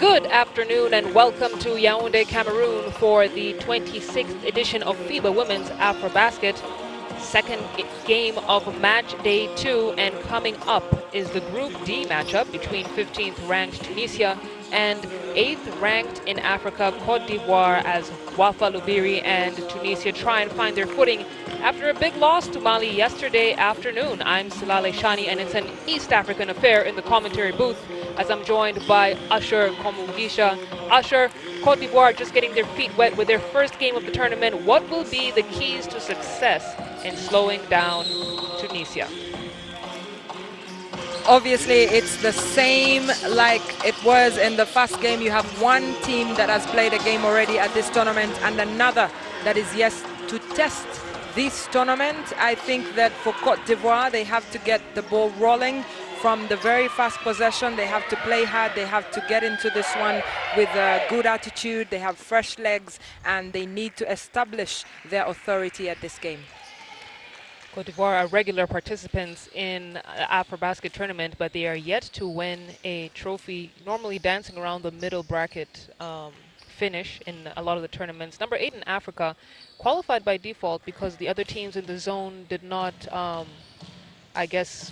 Good afternoon and welcome to Yaoundé, Cameroon for the 26th edition of FIBA Women's AfroBasket. Second game of match day 2, and coming up is the Group D matchup between 15th ranked Tunisia and 8th ranked in Africa Cote d'Ivoire, as Wafa Lubiri and Tunisia try and find their footing after a big loss to Mali yesterday afternoon. I'm Silale Shani, and it's an East African affair in the commentary booth as I'm joined by Usher Komungisha. Usher, Cote d'Ivoire just getting their feet wet with their first game of the tournament. What will be the keys to success in slowing down Tunisia? Obviously, it's the same like it was in the first game. You have one team that has played a game already at this tournament and another that is yet to test this tournament. I think that for Cote d'Ivoire, they have to get the ball rolling from the very first possession. They have to play hard. They have to get into this one with a good attitude. They have fresh legs, and they need to establish their authority at this game. Cote d'Ivoire are regular participants in AfroBasket tournament, but they are yet to win a trophy, normally dancing around the middle bracket finish in a lot of the tournaments. Number 8 in Africa qualified by default because the other teams in the zone did not, I guess,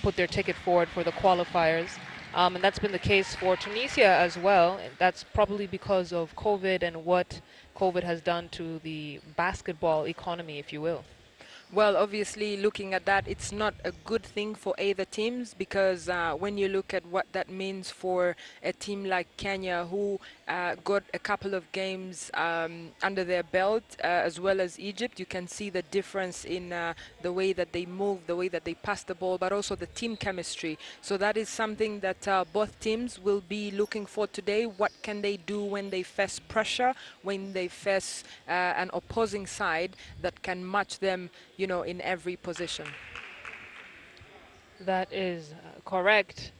put their ticket forward for the qualifiers. And that's been the case for Tunisia as well. And that's probably because of COVID and what COVID has done to the basketball economy, if you will. Well, obviously, looking at that, it's not a good thing for either teams because when you look at what that means for a team like Kenya, who got a couple of games under their belt, as well as Egypt, you can see the difference in the way that they move, the way that they pass the ball, but also the team chemistry. So that is something that both teams will be looking for today. What can they do when they face pressure, when they face an opposing side that can match them, you know, in every position? That is correct.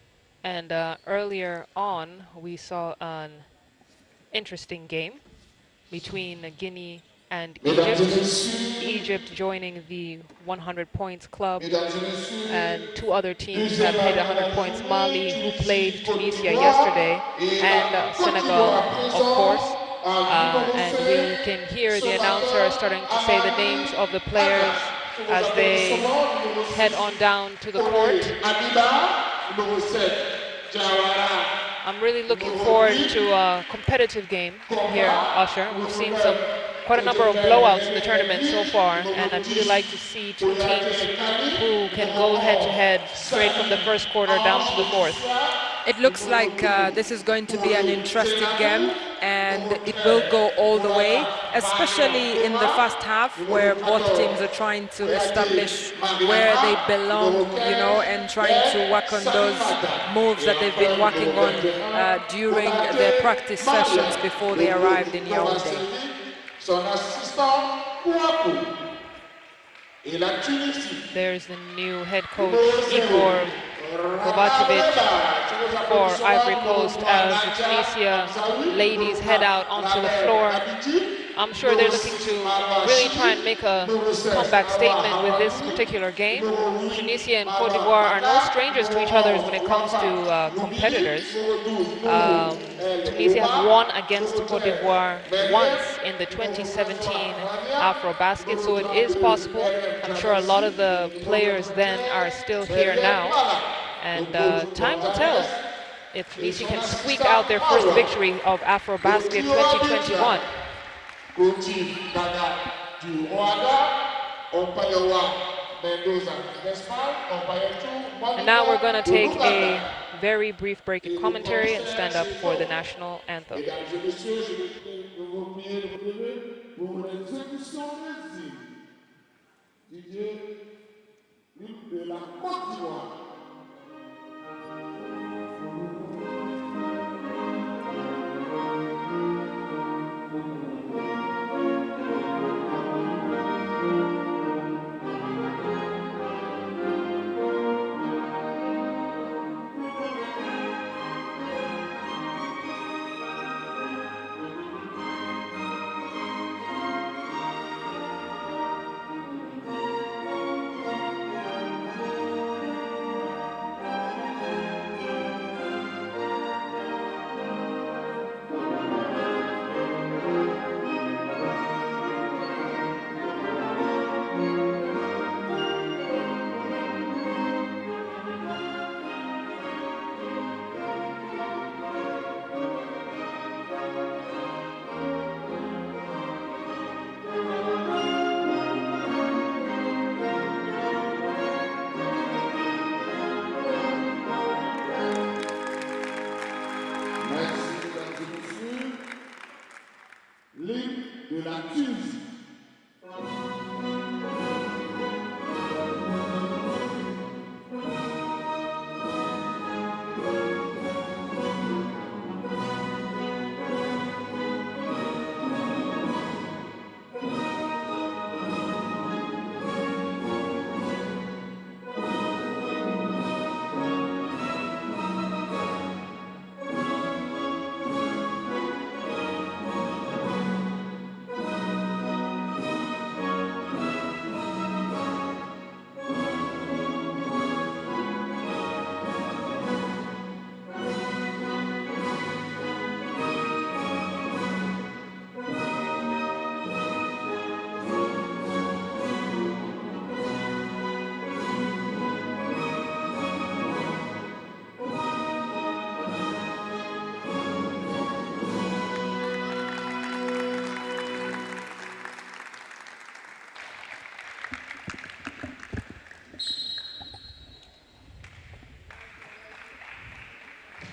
And earlier on, we saw an interesting game between Guinea and Egypt. Egypt joining the 100 points club, and two other teams have hit 100 points. Mali, who played Tunisia yesterday, and Senegal, of course. And we can hear the announcer starting to say the names of the players as they head on down to the court. I'm really looking forward to a competitive game here, Usher. We've seen quite a number of blowouts in the tournament so far, and I'd really like to see two teams who can go head-to-head straight from the first quarter down to the fourth. It looks like this is going to be an interesting game, and it will go all the way, especially in the first half where both teams are trying to establish where they belong, you know, and trying to work on those moves that they've been working on during their practice sessions before they arrived in Yaoundé. There's the new head coach, Igor Kovacevic, for Ivory Coast as the Tunisia ladies head out onto the floor. I'm sure they're looking to really try and make a comeback statement with this particular game. Tunisia and Cote d'Ivoire are no strangers to each other when it comes to competitors. Tunisia have won against Cote d'Ivoire once in the 2017 AfroBasket, so it is possible. I'm sure a lot of the players then are still here now, and time will tell if Tunisia can squeak out their first victory of AfroBasket 2021. And now we're going to take a very brief break in commentary and stand up for the national anthem.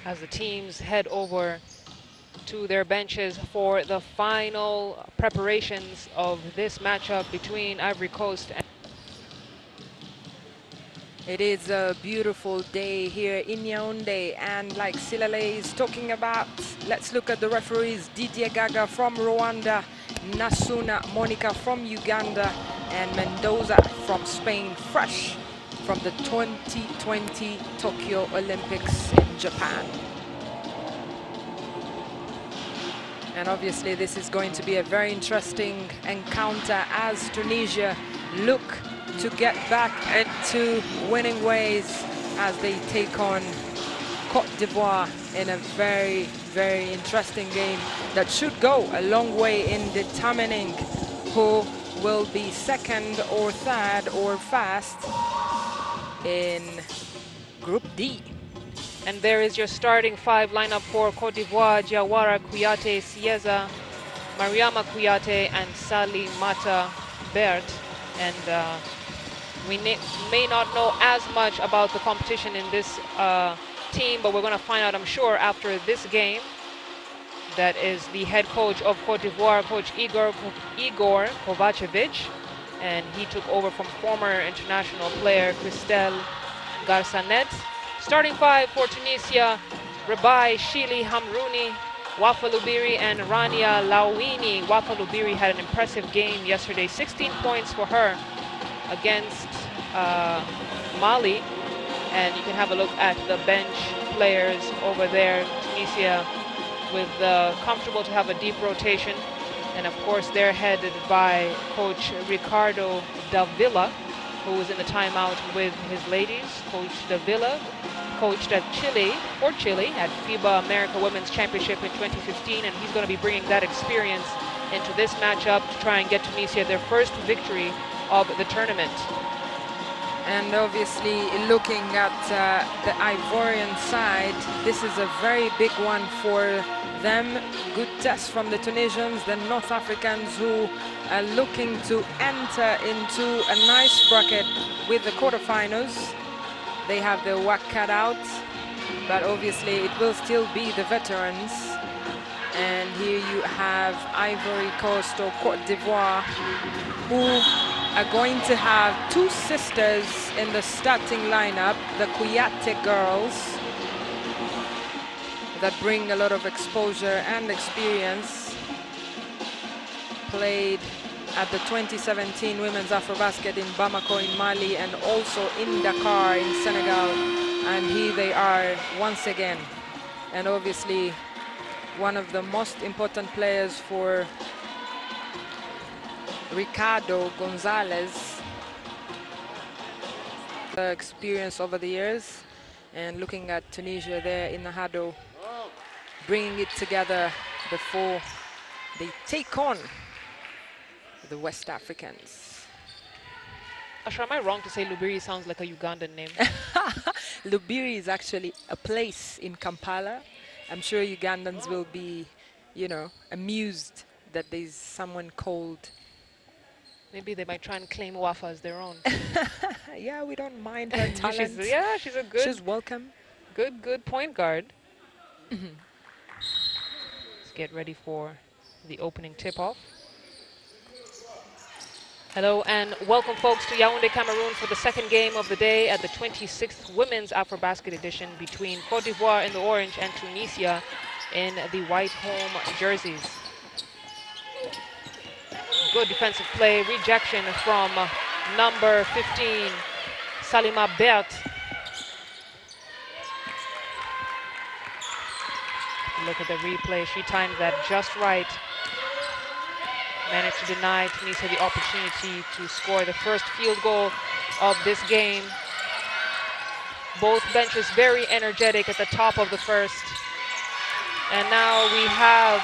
as the teams head over to their benches for the final preparations of this matchup between Ivory Coast and It is a beautiful day here in Yaoundé, and like Silale is talking about, let's look at the referees. Didier Gaga from Rwanda, Nasuna Monica from Uganda, and Mendoza from Spain, fresh from the 2020 Tokyo Olympics in Japan. And obviously this is going to be a very interesting encounter as Tunisia look to get back into winning ways as they take on Cote d'Ivoire in a very, very interesting game that should go a long way in determining who will be second or third or fast in Group D. And there is your starting five lineup for Cote d'Ivoire: Diawara, Kouyaté, Sieza, Mariama Kouyaté, and Salimata Bert. And we may not know as much about the competition in this team, but we're going to find out, I'm sure, after this game. That is the head coach of Cote d'Ivoire, Coach Igor Kovacevic, and he took over from former international player Christelle Garçanet. Starting five for Tunisia: Rabai, Shili, Hamrouni, Wafa Lubiri, and Rania Lawini. Wafa Lubiri had an impressive game yesterday, 16 points for her against Mali. And you can have a look at the bench players over there. Tunisia with comfortable to have a deep rotation. And of course they're headed by Coach Ricardo Davila, who was in the timeout with his ladies. Coach Davila coached at Chile at FIBA America Women's Championship in 2015, and he's going to be bringing that experience into this matchup to try and get Tunisia their first victory of the tournament. And obviously looking at the Ivorian side, this is a very big one for them. Good test from the Tunisians, the North Africans, who are looking to enter into a nice bracket with the quarterfinals. They have their work cut out, but obviously it will still be the veterans. And here you have Ivory Coast or Cote d'Ivoire, who are going to have two sisters in the starting lineup, the Kouyaté girls, that bring a lot of exposure and experience. Played at the 2017 Women's AfroBasket in Bamako in Mali, and also in Dakar in Senegal. And here they are once again. And obviously one of the most important players for Ricardo Gonzalez, the experience over the years. And looking at Tunisia there in the huddle, bringing it together before they take on the West Africans. Ashra, am I wrong to say Lubiri sounds like a Ugandan name? Lubiri is actually a place in Kampala. I'm sure Ugandans will be, you know, amused that there's someone called. Maybe they might try and claim Wafa as their own. Yeah, we don't mind her talent. She's a good. She's welcome. Good point guard. Let's get ready for the opening tip-off. Hello and welcome folks to Yaoundé, Cameroon for the second game of the day at the 26th Women's AfroBasket edition between Cote d'Ivoire in the orange and Tunisia in the white home jerseys. Good defensive play, rejection from number 15, Salima Bert. Look at the replay, she timed that just right. Managed to deny Tunisia the opportunity to score the first field goal of this game. Both benches very energetic at the top of the first. And now we have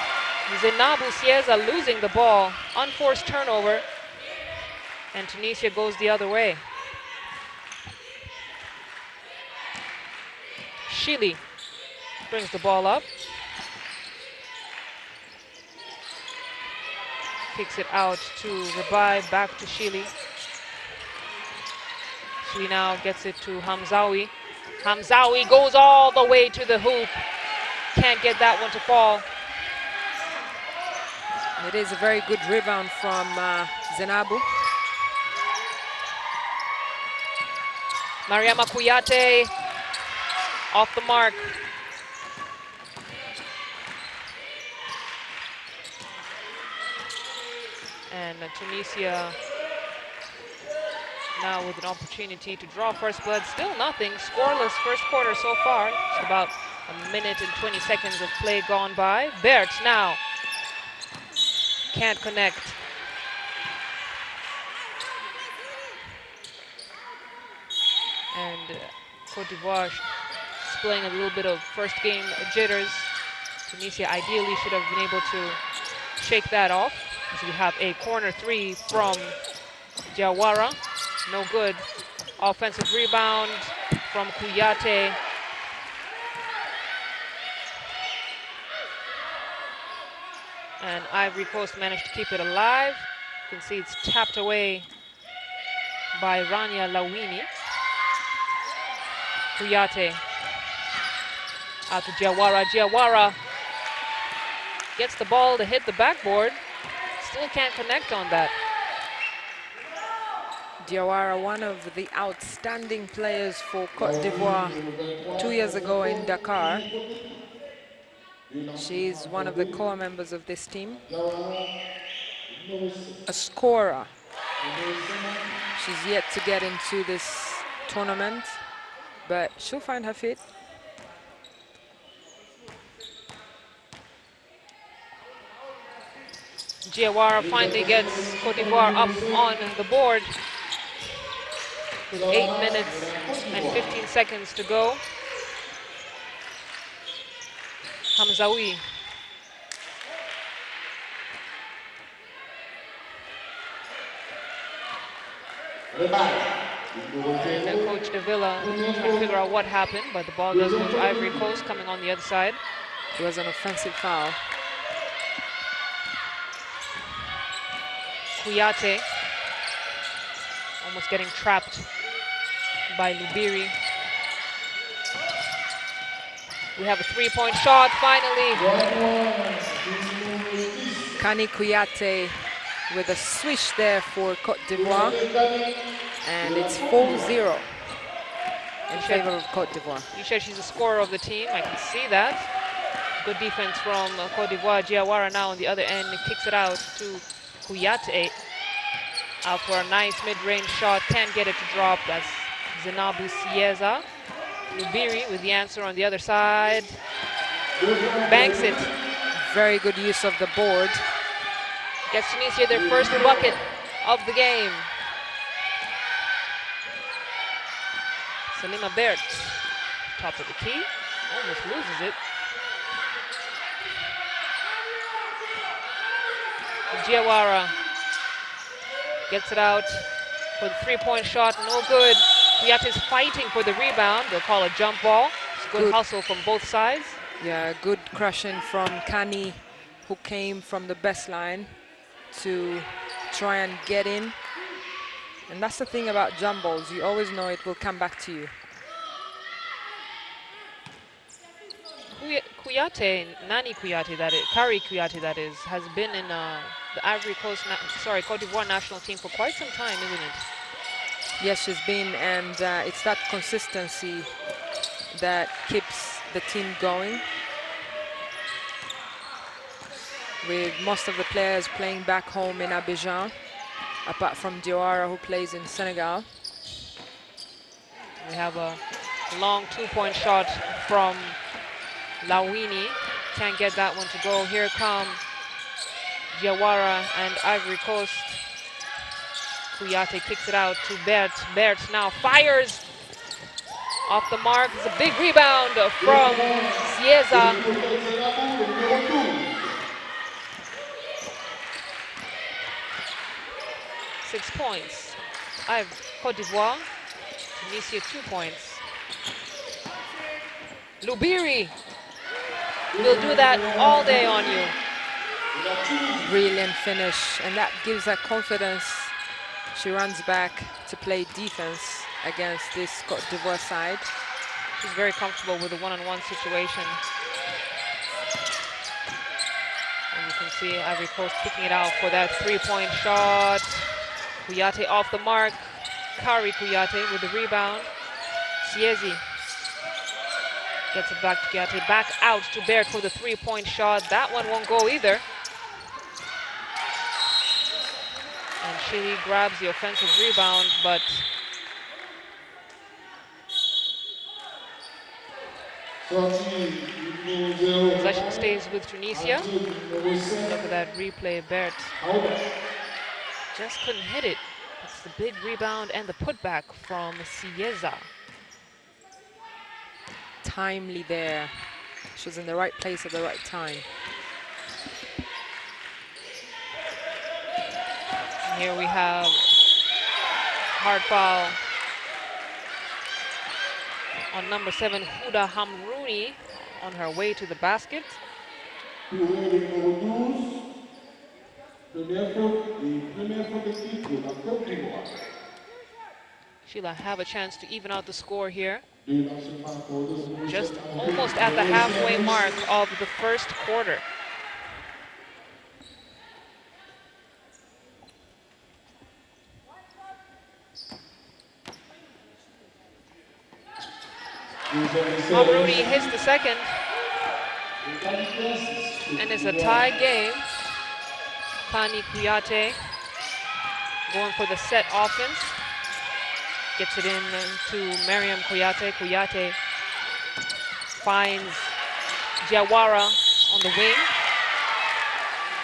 Zenabu Sieza losing the ball. Unforced turnover. And Tunisia goes the other way. Shili brings the ball up. Kicks it out to Rabai, back to Shili. Shili now gets it to Hamzawi. Hamzawi goes all the way to the hoop can't get that one to fall. It is a very good rebound from Zenabu. Mariama Kuyate off the mark. And Tunisia now with an opportunity to draw first blood. Still nothing. Scoreless first quarter so far. It's about a minute and 20 seconds of play gone by. Bert now can't connect. And Cote d'Ivoire displaying a little bit of first game jitters. Tunisia ideally should have been able to shake that off. So we have a corner three from Diawara. No good. Offensive rebound from Kuyate. And Ivory Coast managed to keep it alive. You can see it's tapped away by Rania Lawini. Kuyate out to Diawara. Diawara gets the ball to hit the backboard. Still can't connect on that. Diawara, one of the outstanding players for Cote d'Ivoire 2 years ago in Dakar. She's one of the core members of this team. A scorer. She's yet to get into this tournament, but she'll find her feet. Diawara finally gets Cote d'Ivoire up on the board with 8 minutes and 15 seconds to go. Hamzaoui. And Coach Davila trying to figure out what happened, but the ball does go to Ivory Coast coming on the other side. It was an offensive foul. Kuyate almost getting trapped by Lubiri. We have a three-point shot finally. Kani Kuyate with a swish there for Cote d'Ivoire. And it's 4-0 in favor of Cote d'Ivoire. You said she's the scorer of the team. I can see that. Good defense from Cote d'Ivoire. Diawara now on the other end kicks it out to Kuyate. Out for a nice mid-range shot. Can't get it to drop. That's Zenabu Sieza. Lubiri with the answer on the other side. Banks it. Very good use of the board. Gets Tunisia their first bucket of the game. Salima Bert, top of the key, almost loses it. Diawara gets it out for the three-point shot, no good. Kuyate's fighting for the rebound. They'll call a jump ball. It's good hustle from both sides. Yeah, good crushing from Kani, who came from the best line to try and get in. And that's the thing about jump balls. You always know it will come back to you. Kuyate, Nani Kuyate, that is, Kari Kuyate, that is, has been in the Ivory Coast, Cote d'Ivoire national team for quite some time, isn't it? Yes, she's been, and it's that consistency that keeps the team going. With most of the players playing back home in Abidjan, apart from Diawara, who plays in Senegal. We have a long two-point shot from Lawini. Can't get that one to go. Here come Diawara and Ivory Coast. Kuyate kicks it out to Bert. Bert now fires off the mark. It's a big rebound from Sieza. 6 points. Cote d'Ivoire. Tunisia 2 points. Lubiri will do that all day on you. Brilliant finish, and that gives her confidence. She runs back to play defense against this Cote d'Ivoire side. She's very comfortable with the one-on-one situation. see Ivory Coast kicking it out for that three-point shot. Kouyaté off the mark. Kari Kouyaté with the rebound. Siezi gets it back to Kouyaté. Back out to Baird for the three-point shot. That one won't go either. And Chile grabs the offensive rebound, but possession stays with Tunisia. Look at that replay. Baird just couldn't hit it. It's the big rebound and the putback from Sieza. Timely there. She was in the right place at the right time. And here we have hard foul on number 7, Huda Hamrouni, on her way to the basket. Sheila have a chance to even out the score here. Just almost at the halfway mark of the first quarter. Hamrouni hits the second. And it's a tie game. Kani Kouyaté going for the set offense. Gets it in to Mariam Kouyaté. Kouyaté finds Diawara on the wing.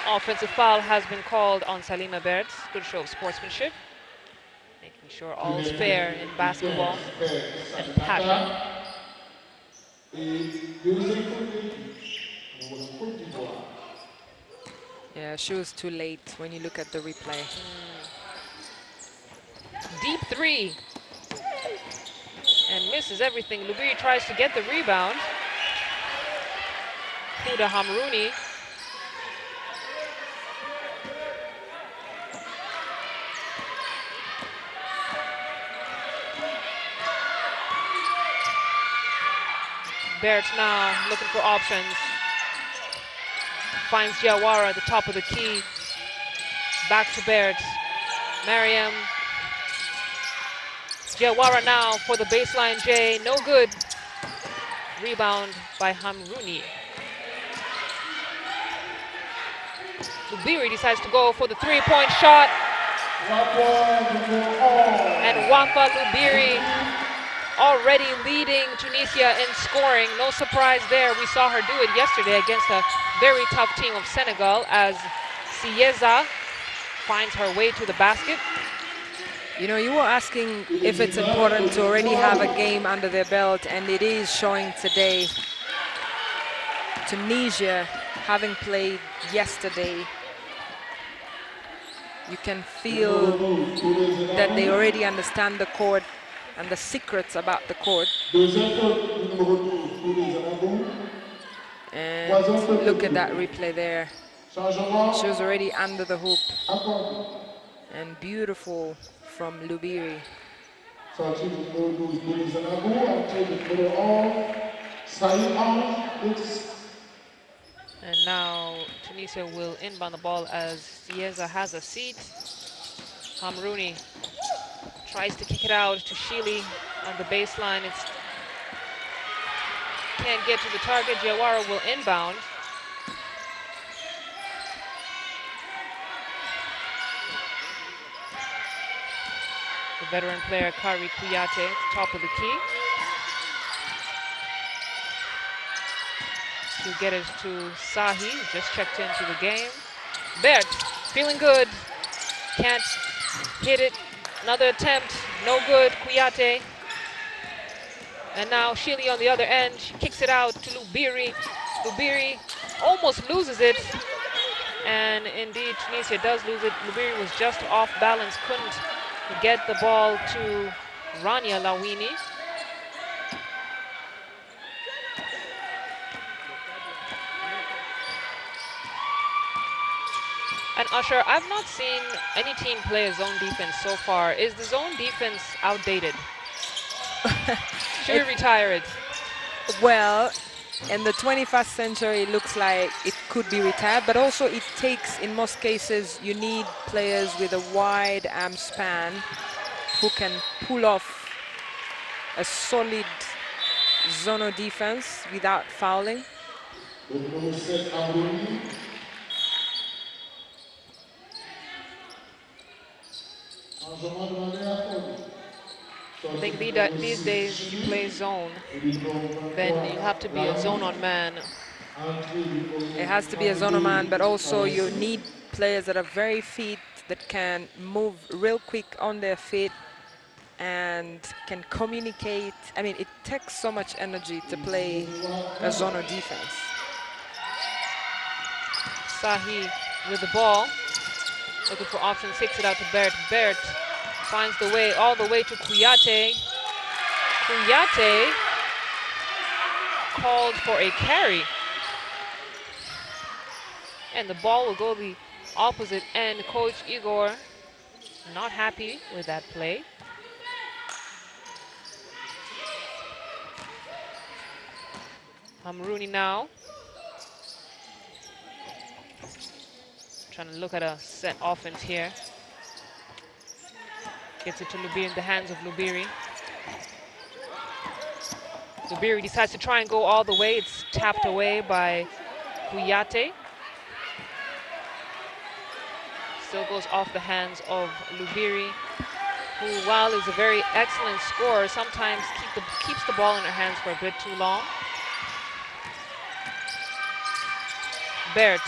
Offensive foul has been called on Salima Baird. Good show of sportsmanship. Making sure all is fair in basketball and passion. Yeah, she was too late when you look at the replay. Deep three. And misses everything. Lubiri tries to get the rebound. Huda Hamrouni. Baird now looking for options. Finds Diawara at the top of the key. Back to Baird. Mariam. Diawara now for the baseline J. No good. Rebound by Hamrouni. Lubiri decides to go for the three-point shot. And Wafa Lubiri already leading Tunisia in scoring. No surprise there. We saw her do it yesterday against a very tough team of Senegal as Sieza finds her way to the basket. You know, you were asking if it's important to already have a game under their belt, and it is showing today. Tunisia, having played yesterday, you can feel that they already understand the court and the secrets about the court. And look at that replay there. She was already under the hoop. And beautiful from Lubiri. And now Tunisia will inbound the ball as Sieza has a seat. Hamrouni tries to kick it out to Shili on the baseline. It's can't get to the target. Diawara will inbound. The veteran player Kari Kouyaté at the top of the key. To get it to Sahi, just checked into the game. Baird, feeling good. Can't hit it. Another attempt, no good. Kouyaté. And now Shili on the other end. She kicks it out to Lubiri. Lubiri almost loses it. And indeed, Tunisia does lose it. Lubiri was just off balance, couldn't get the ball to Rania Lawini. And Usher, I've not seen any team play a zone defense so far. Is the zone defense outdated? Should we retire it? Well, In the 21st century, it looks like it could be retired, but also it takes, in most cases, you need players with a wide arm span who can pull off a solid zone defense without fouling. I think these days, if you play zone, then you have to be a zone-on man. It has to be a zone man, but also you need players that are very fit, that can move real quick on their feet and can communicate. I mean, it takes so much energy to play a zone defense. Sahi with the ball, looking for options, kicks it out to Bert. Bert finds the way all the way to Kouyaté. Kouyaté called for a carry. And the ball will go the opposite end. Coach Igor not happy with that play. Hamrouni now. Trying to look at a set offense here. Gets it to Lubiri in the hands of Lubiri. Lubiri decides to try and go all the way. It's tapped away by Kouyaté. Still goes off the hands of Lubiri, who, while is a very excellent scorer, sometimes keeps the ball in her hands for a bit too long. Bert.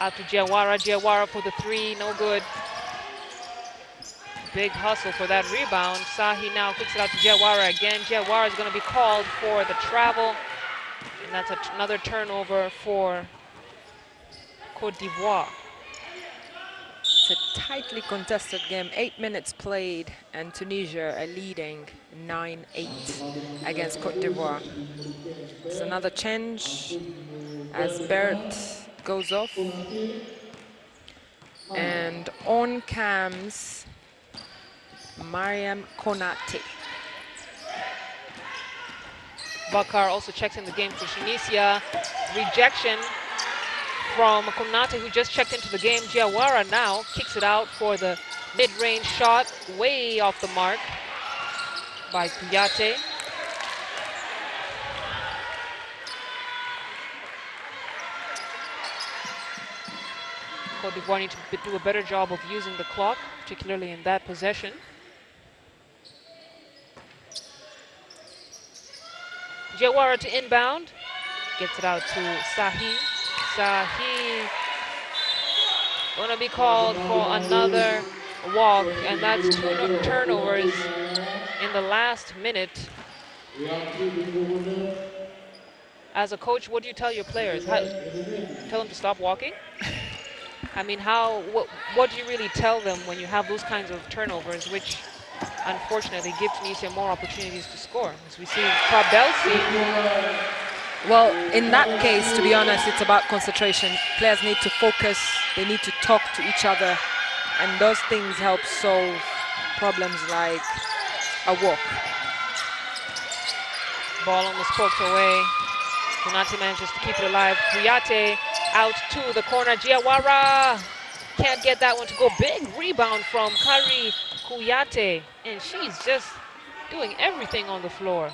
Out to Diawara. Diawara for the three, no good. Big hustle for that rebound. Sahi now kicks it out to Diawara again. Diawara is going to be called for the travel. And that's another turnover for Cote d'Ivoire. It's a tightly contested game. 8 minutes played, and Tunisia are leading 9-8 against Cote d'Ivoire. It's another change as Bert goes off. And on comes Mariam Konate. Bakar also checks in the game for Tunisia. Rejection from Konate, who just checked into the game. Diawara now kicks it out for the mid-range shot, way off the mark by Kouyaté. Cote d'Ivoire need to do a better job of using the clock, particularly in that possession. Diawara to inbound, gets it out to Sahi. Sahi gonna be called for another walk, and that's 2 turnovers in the last minute. As a coach, what do you tell your players? Tell them to stop walking? I mean, what do you really tell them when you have those kinds of turnovers, which unfortunately give Tunisia more opportunities to score? As we see Trabelsi. Well, in that case, to be honest, it's about concentration. Players need to focus, they need to talk to each other, and those things help solve problems like a walk. Ball almost poked away. Konate manages to keep it alive. Kouyaté out to the corner. Diawara can't get that one to go. Big rebound from Kari Kouyaté, and she's just doing everything on the floor.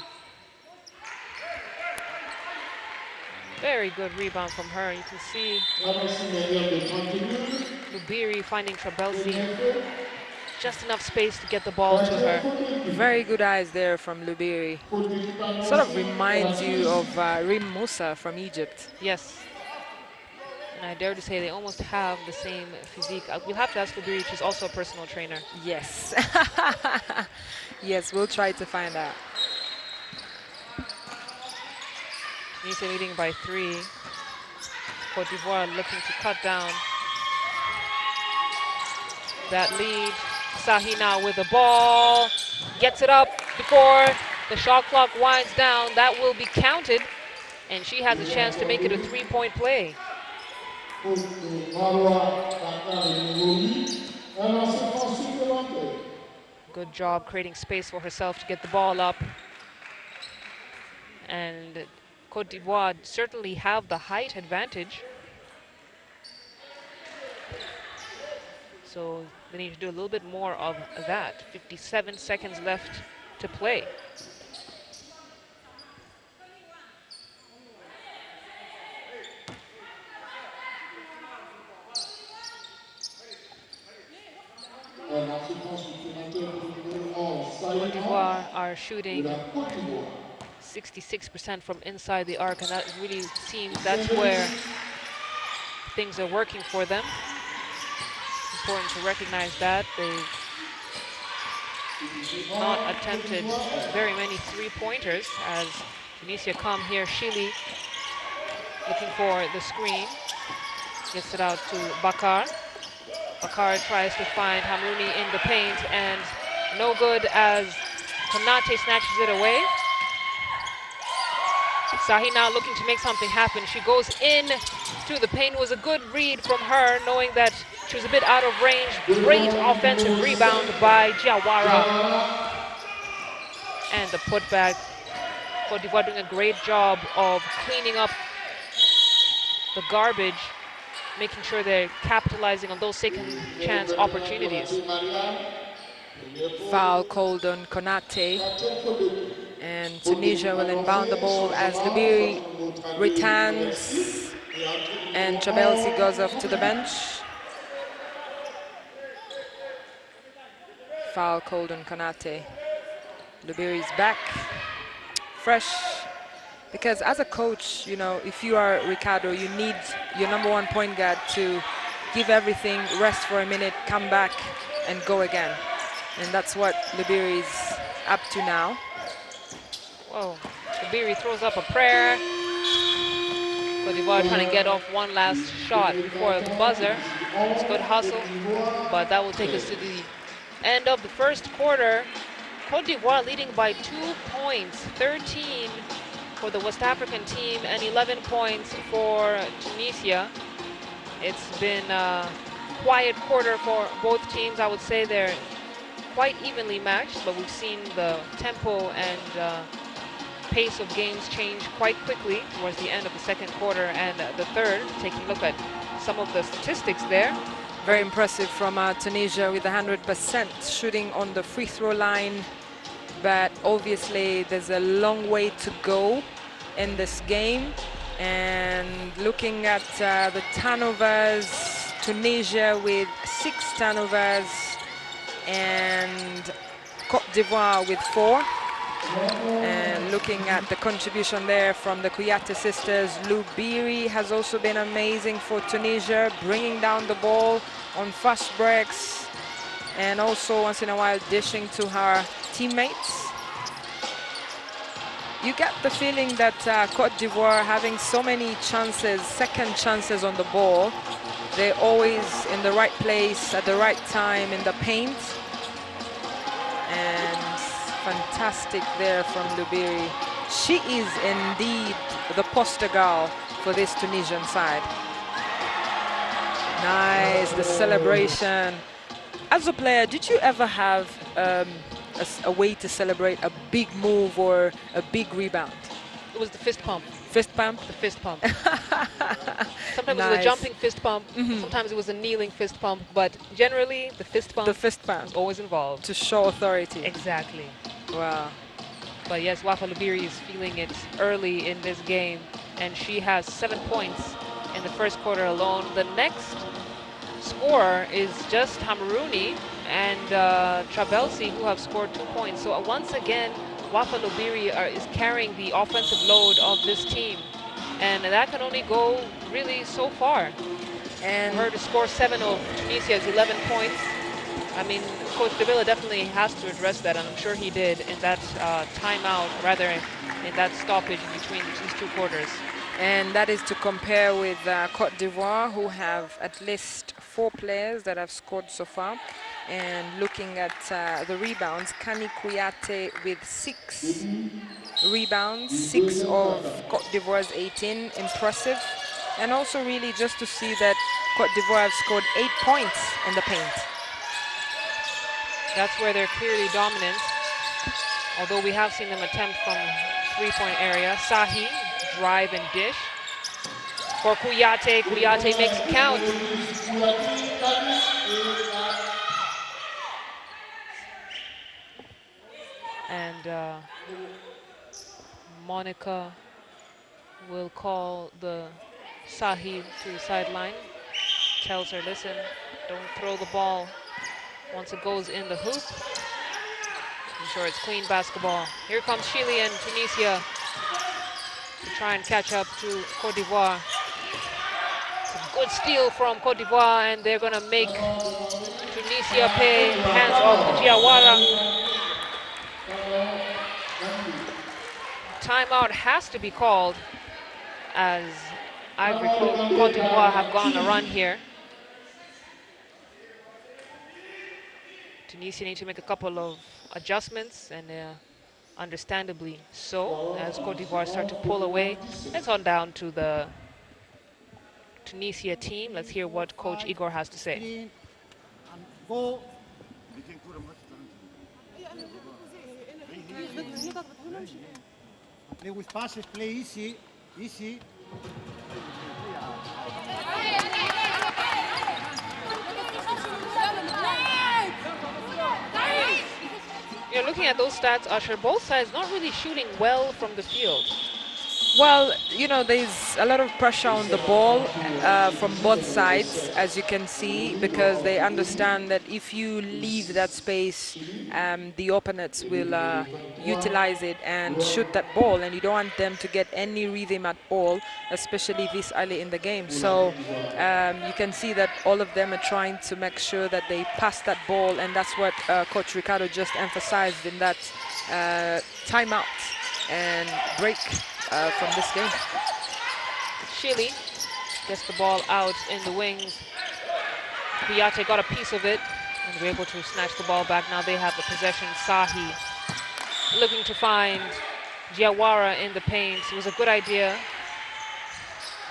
Very good rebound from her. You can see Lubiri finding Trabelsi. Just enough space to get the ball to her. Very good eyes there from Lubiri. Sort of reminds you of Rim Musa from Egypt. Yes. And I dare to say they almost have the same physique. We'll have to ask Lubiri, she's also a personal trainer. Yes. Yes, we'll try to find out. Tunisia leading by 3. Cote d'Ivoire looking to cut down that lead. Sahi now with the ball. Gets it up before the shot clock winds down. That will be counted. And she has a chance to make it a 3-point play. Good job creating space for herself to get the ball up. And Cote d'Ivoire certainly have the height advantage. So they need to do a little bit more of that. 57 seconds left to play. Cote d'Ivoire are shooting 66% from inside the arc, and that really seems that's where things are working for them. Important to recognize that. They've not attempted very many three-pointers as Tunisia come here. Shili looking for the screen. Gets it out to Bakar. Bakar tries to find Hamrouni in the paint, and no good as Konate snatches it away. Sahi now looking to make something happen. She goes in to the paint. It was a good read from her, knowing that she was a bit out of range. Great offensive rebound by Diawara. And the putback. Cote d'Ivoire doing a great job of cleaning up the garbage, making sure they're capitalizing on those second chance opportunities. Foul called on Konate. And Tunisia will inbound the ball as Libiri returns. And Chabelsi goes off to the bench. Foul called on Konate. Libiri's back. Fresh. Because as a coach, you know, if you are Ricardo, you need your #1 point guard to give everything, rest for a minute, come back, and go again. And that's what Libiri is up to now. Whoa, Libiri throws up a prayer. Cote d'Ivoire trying to get off one last shot before the buzzer. It's good hustle, but that will take us to the end of the first quarter. Cote d'Ivoire leading by 2 points, 13 for the West African team and 11 points for Tunisia. It's been a quiet quarter for both teams. I would say they're quite evenly matched, but we've seen the tempo and pace of games change quite quickly towards the end of the second quarter and the third. Taking a look at some of the statistics there. Very impressive from Tunisia with 100% shooting on the free throw line. But obviously there's a long way to go in this game. And looking at the turnovers, Tunisia with 6 turnovers and Cote d'Ivoire with 4. And looking at the contribution there from the Kouyaté sisters, Libiri has also been amazing for Tunisia, bringing down the ball on fast breaks and also once in a while dishing to her teammates. You get the feeling that Cote d'Ivoire having so many chances, second chances on the ball, they're always in the right place at the right time in the paint. And fantastic there from Libiri. She is indeed the poster girl for this Tunisian side. Nice, the celebration. As a player, did you ever have a way to celebrate a big move or a big rebound? It was the fist pump. Fist pump? The fist pump. Sometimes Nice. it was a jumping fist pump, sometimes it was a kneeling fist pump, but generally the fist pump, The fist pump. was always involved. To show authority. Exactly. Wow. But yes, Wafa Libiri is feeling it early in this game, and she has 7 points in the first quarter alone. The next scorer is just Hamrouni and Trabelsi, who have scored 2 points. So once again, Wafa Libiri is carrying the offensive load of this team, and that can only go really so far. And her to score 7 of Tunisia's 11 points. I mean, Coach Davila definitely has to address that, and I'm sure he did in that timeout, rather in that stoppage between these 2 quarters. And that is to compare with Cote d'Ivoire, who have at least 4 players that have scored so far. And looking at the rebounds, Kani Kouyaté with 6 rebounds, 6 of Cote d'Ivoire's 18, impressive. And also really just to see that Cote d'Ivoire have scored 8 points in the paint. That's where they're clearly dominant, although we have seen them attempt from three-point area. Sahi, drive and dish. For Kuyate, Kuyate makes it count. And Monica will call the Sahi to the sideline. Tells her, listen, don't throw the ball once it goes in the hoop. Ensure it's clean basketball. Here comes Chile and Tunisia to try and catch up to Cote d'Ivoire. It's a good steal from Cote d'Ivoire, and they're going to make Tunisia pay. Hands off to Diawara. Timeout has to be called as Cote d'Ivoire have gone on a run here. Tunisia need to make a couple of adjustments, and understandably so, as Cote d'Ivoire start to pull away. Let's on down to the Tunisia team. Let's hear what Coach Igor has to say. Play with passes, play easy, easy. You're looking at those stats, Usher. Both sides not really shooting well from the field. Well, you know, there's a lot of pressure on the ball from both sides, as you can see, because they understand that if you leave that space, the opponents will utilize it and shoot that ball, and you don't want them to get any rhythm at all, especially this early in the game. So you can see that all of them are trying to make sure that they pass that ball, and that's what Coach Ricardo just emphasized in that timeout and break from this game. Chile gets the ball out in the wings. Kuyate got a piece of it and were able to snatch the ball back. Now they have the possession. Sahi looking to find Diawara in the paint. It was a good idea.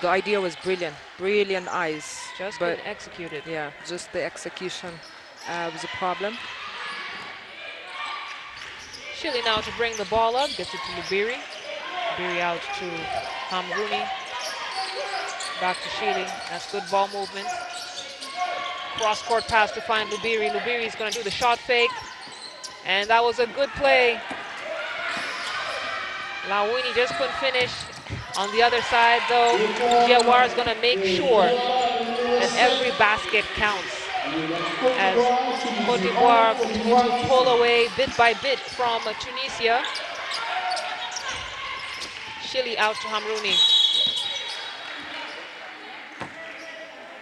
The idea was brilliant. Brilliant eyes. Just couldn't execute it. Yeah, just the execution was a problem. Chile now to bring the ball up. Gets it to Lubiri. Lubiri out to Hamrouni. Back to Chile. That's good ball movement. Cross-court pass to find Lubiri. Lubiri is going to do the shot fake. And that was a good play. Lawini just couldn't finish. On the other side, though, Diawara is going to make sure that every basket counts. As Cote d'Ivoire continues to pull away bit by bit from Tunisia. Chile out to Hamrouni.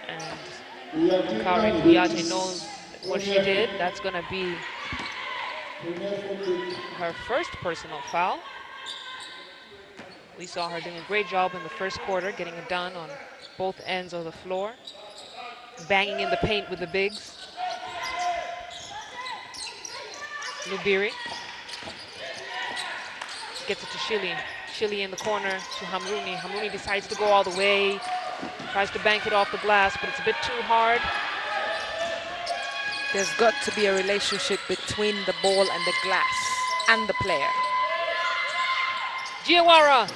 And Kari Kuyate knows what she did. That's going to be her first personal foul. We saw her doing a great job in the first quarter, getting it done on both ends of the floor, banging in the paint with the bigs. Lubiri gets it to Chile. Chile in the corner to Hamrouni. Hamrouni decides to go all the way, tries to bank it off the glass, but it's a bit too hard. There's got to be a relationship between the ball and the glass and the player. Diawara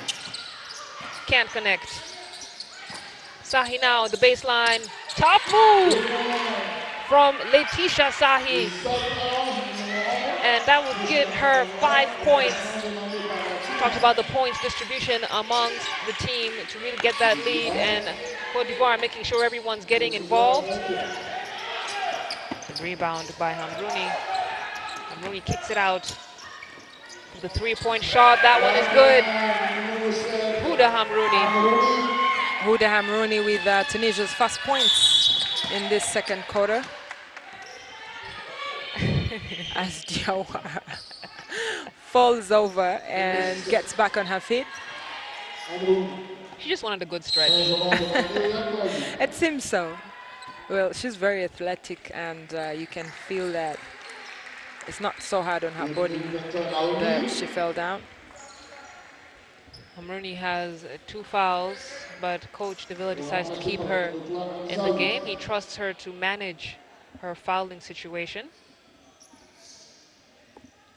can't connect. Sahi now, the baseline. Top move from Letitia Sahi. And that would give her 5 points. Talked about the points distribution amongst the team to really get that lead, and Cote d'Ivoire making sure everyone's getting involved. The rebound by Hamrouni. Hamrouni kicks it out. The three-point shot, that one is good. Huda Hamrouni. Huda Hamrouni with Tunisia's first points in this second quarter. As Diawara falls over and gets back on her feet. She just wanted a good stretch. It seems so. Well, she's very athletic, and you can feel that it's not so hard on her body that she fell down. Hamrouni has 2 fouls, but Coach Davila decides to keep her in the game. He trusts her to manage her fouling situation.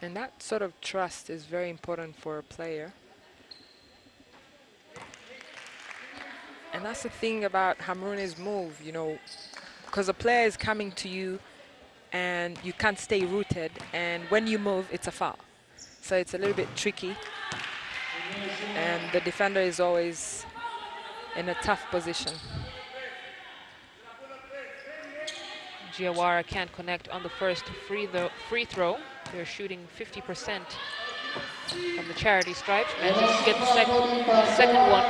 And that sort of trust is very important for a player. And that's the thing about Hamrouni's move, you know, because a player is coming to you and you can't stay rooted, and when you move, it's a foul. So it's a little bit tricky, and the defender is always in a tough position. Giawara can't connect on the first free throw. They're shooting 50% from the charity stripes. Manages to get the second one.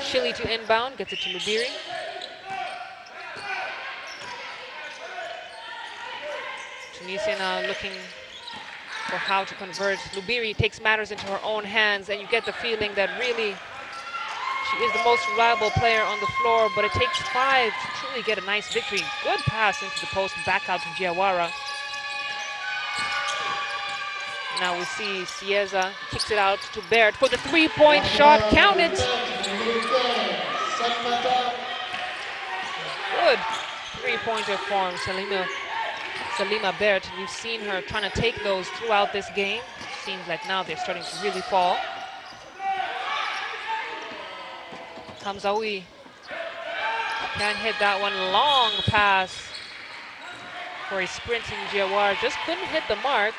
Shilly to inbound, gets it to Lubiri. Tunisia now looking for how to convert. Lubiri takes matters into her own hands, and you get the feeling that really she is the most reliable player on the floor, but it takes 5 to truly get a nice victory. Good pass into the post, back out to Giawara. Now we see Cieza kicks it out to Baird for the three-point shot. Count it. Good three-pointer form, Salima Baird. We've seen her trying to take those throughout this game. Seems like now they're starting to really fall. Hamzaoui can't hit that one. Long pass for a sprinting Giawara. Just couldn't hit the mark.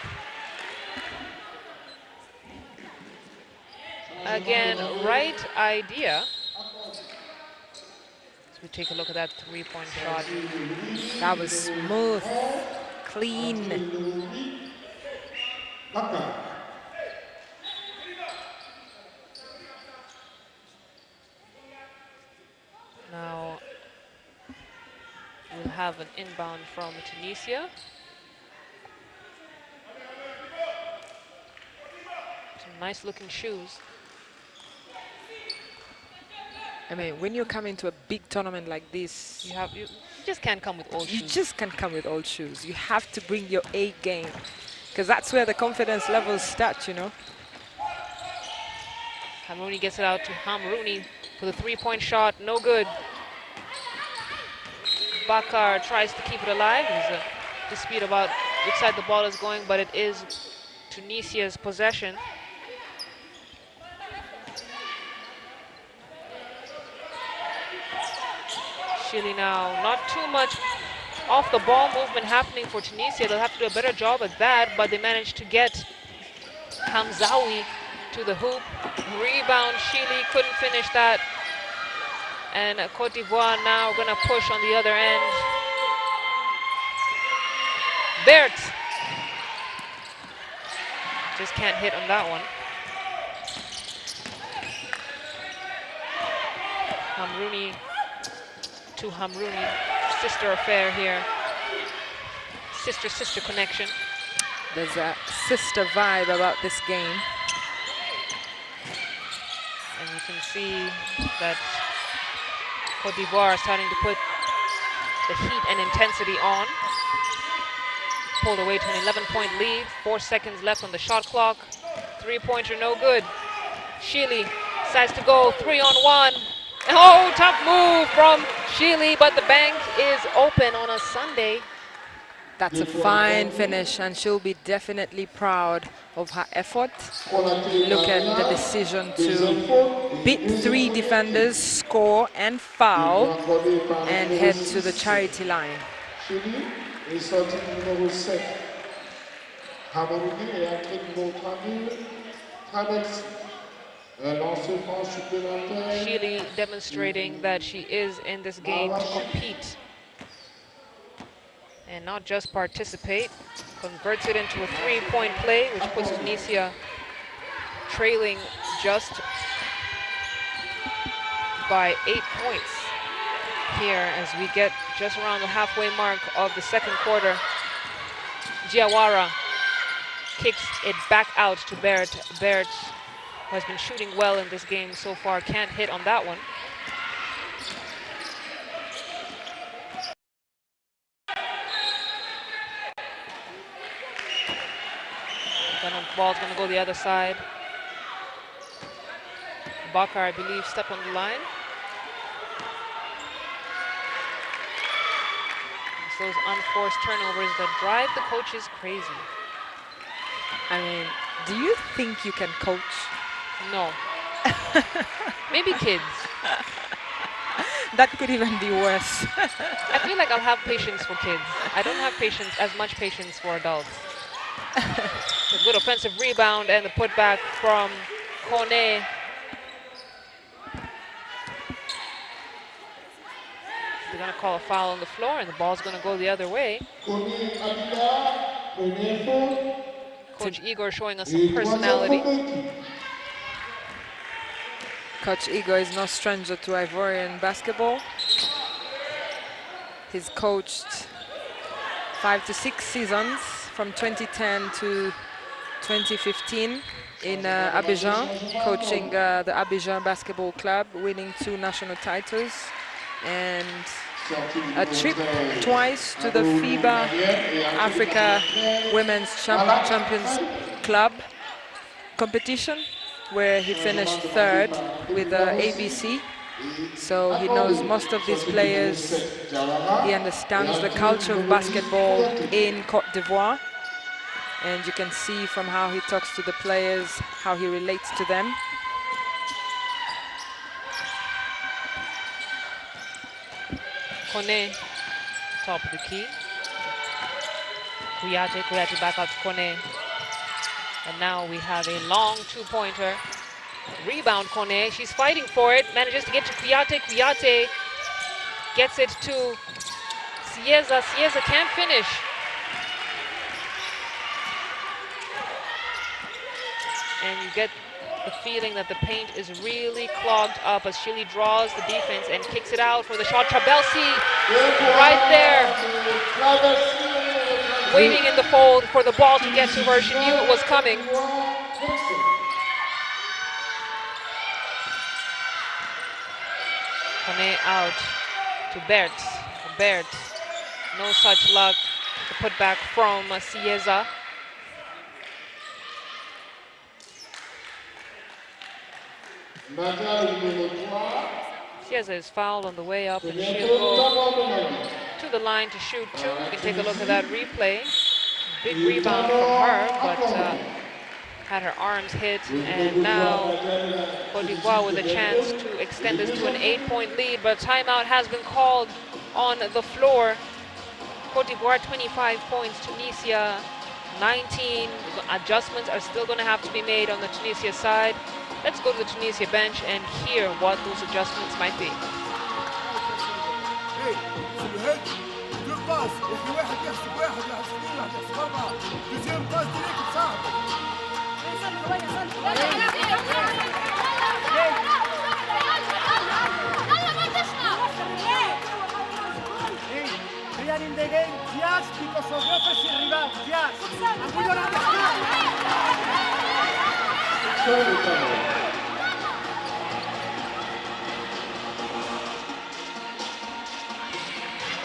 Again, right idea. So we take a look at that three-point shot. That was smooth, clean. Now we'll have an inbound from Tunisia. Some nice looking shoes. I mean, when you're coming to a big tournament like this, You just can't come with old shoes. you just can't come with old shoes. You have to bring your A game, because that's where the confidence levels start, you know. Hamrouni gets it out to Hamrouni for the three-point shot. No good. Bakar tries to keep it alive. There's a dispute about which side the ball is going, but it is Tunisia's possession. Chile now, not too much off the ball movement happening for Tunisia. They'll have to do a better job at that, but they managed to get Hamzaoui to the hoop. Rebound, Chile couldn't finish that. And Cote d'Ivoire now gonna push on the other end. Bert just can't hit on that one. Hamrouni to Hamrouni, sister affair here. Sister connection. There's a sister vibe about this game. And you can see that Cote d'Ivoire is starting to put the heat and intensity on. Pulled away to an 11-point lead. 4 seconds left on the shot clock. Three-pointer, no good. Chile decides to go 3-on-1. Oh, tough move from Chile, but the bank is open on a Sunday. That's a fine finish, and she'll be definitely proud of her effort. Look at the decision to beat 3 defenders, score and foul, and head to the charity line. Chile demonstrating that she is in this game to compete and not just participate. Converts it into a three-point play, which puts Tunisia trailing just by 8 points here as we get just around the halfway mark of the second quarter. Giawara kicks it back out to Baird. Baird has been shooting well in this game so far, can't hit on that one. Then the ball's gonna go the other side. Bakar, I believe, stepped on the line. It's those unforced turnovers that drive the coaches crazy. I mean, do you think you can coach? No. Maybe kids. That could even be worse. I feel like I'll have patience for kids. I don't have patience, as much patience for adults. A good offensive rebound and the putback from Kone. They're going to call a foul on the floor, and the ball's going to go the other way. Coach Igor showing us some personality. Coach Igor is no stranger to Ivorian basketball. He's coached 5 to 6 seasons from 2010 to 2015 in Abidjan, coaching the Abidjan Basketball Club, winning 2 national titles and a trip twice to the FIBA Africa Women's Champions Club competition, where he finished 3rd with ABC. So he knows most of these players. He understands the culture of basketball in Cote d'Ivoire. And you can see from how he talks to the players, how he relates to them. Kone, top of the key. Kuyate back out to Kone. And now we have a long 2-pointer. Rebound Kone, she's fighting for it, manages to get to Kuyate. Kuyate gets it to Cieza. Cieza can't finish. And you get the feeling that the paint is really clogged up as Chile draws the defense and kicks it out for the shot. Trabelsi right there, waiting in the fold for the ball to get to her. She knew it was coming. Kone out to Bert. Bert, no such luck. The putback from Cieza. Cieza is fouled on the way up, and she'll go to the line to shoot 2. You can take a look at that replay. Big rebound from her, but had her arms hit, and now Cote d'Ivoire with a chance to extend this to an 8-point lead, but timeout has been called on the floor. Cote d'Ivoire 25 points, Tunisia 19. Adjustments are still going to have to be made on the Tunisia side. Let's go to the Tunisia bench and hear what those adjustments might be. In the game, just because of the offensive rebound, just. And we don't understand.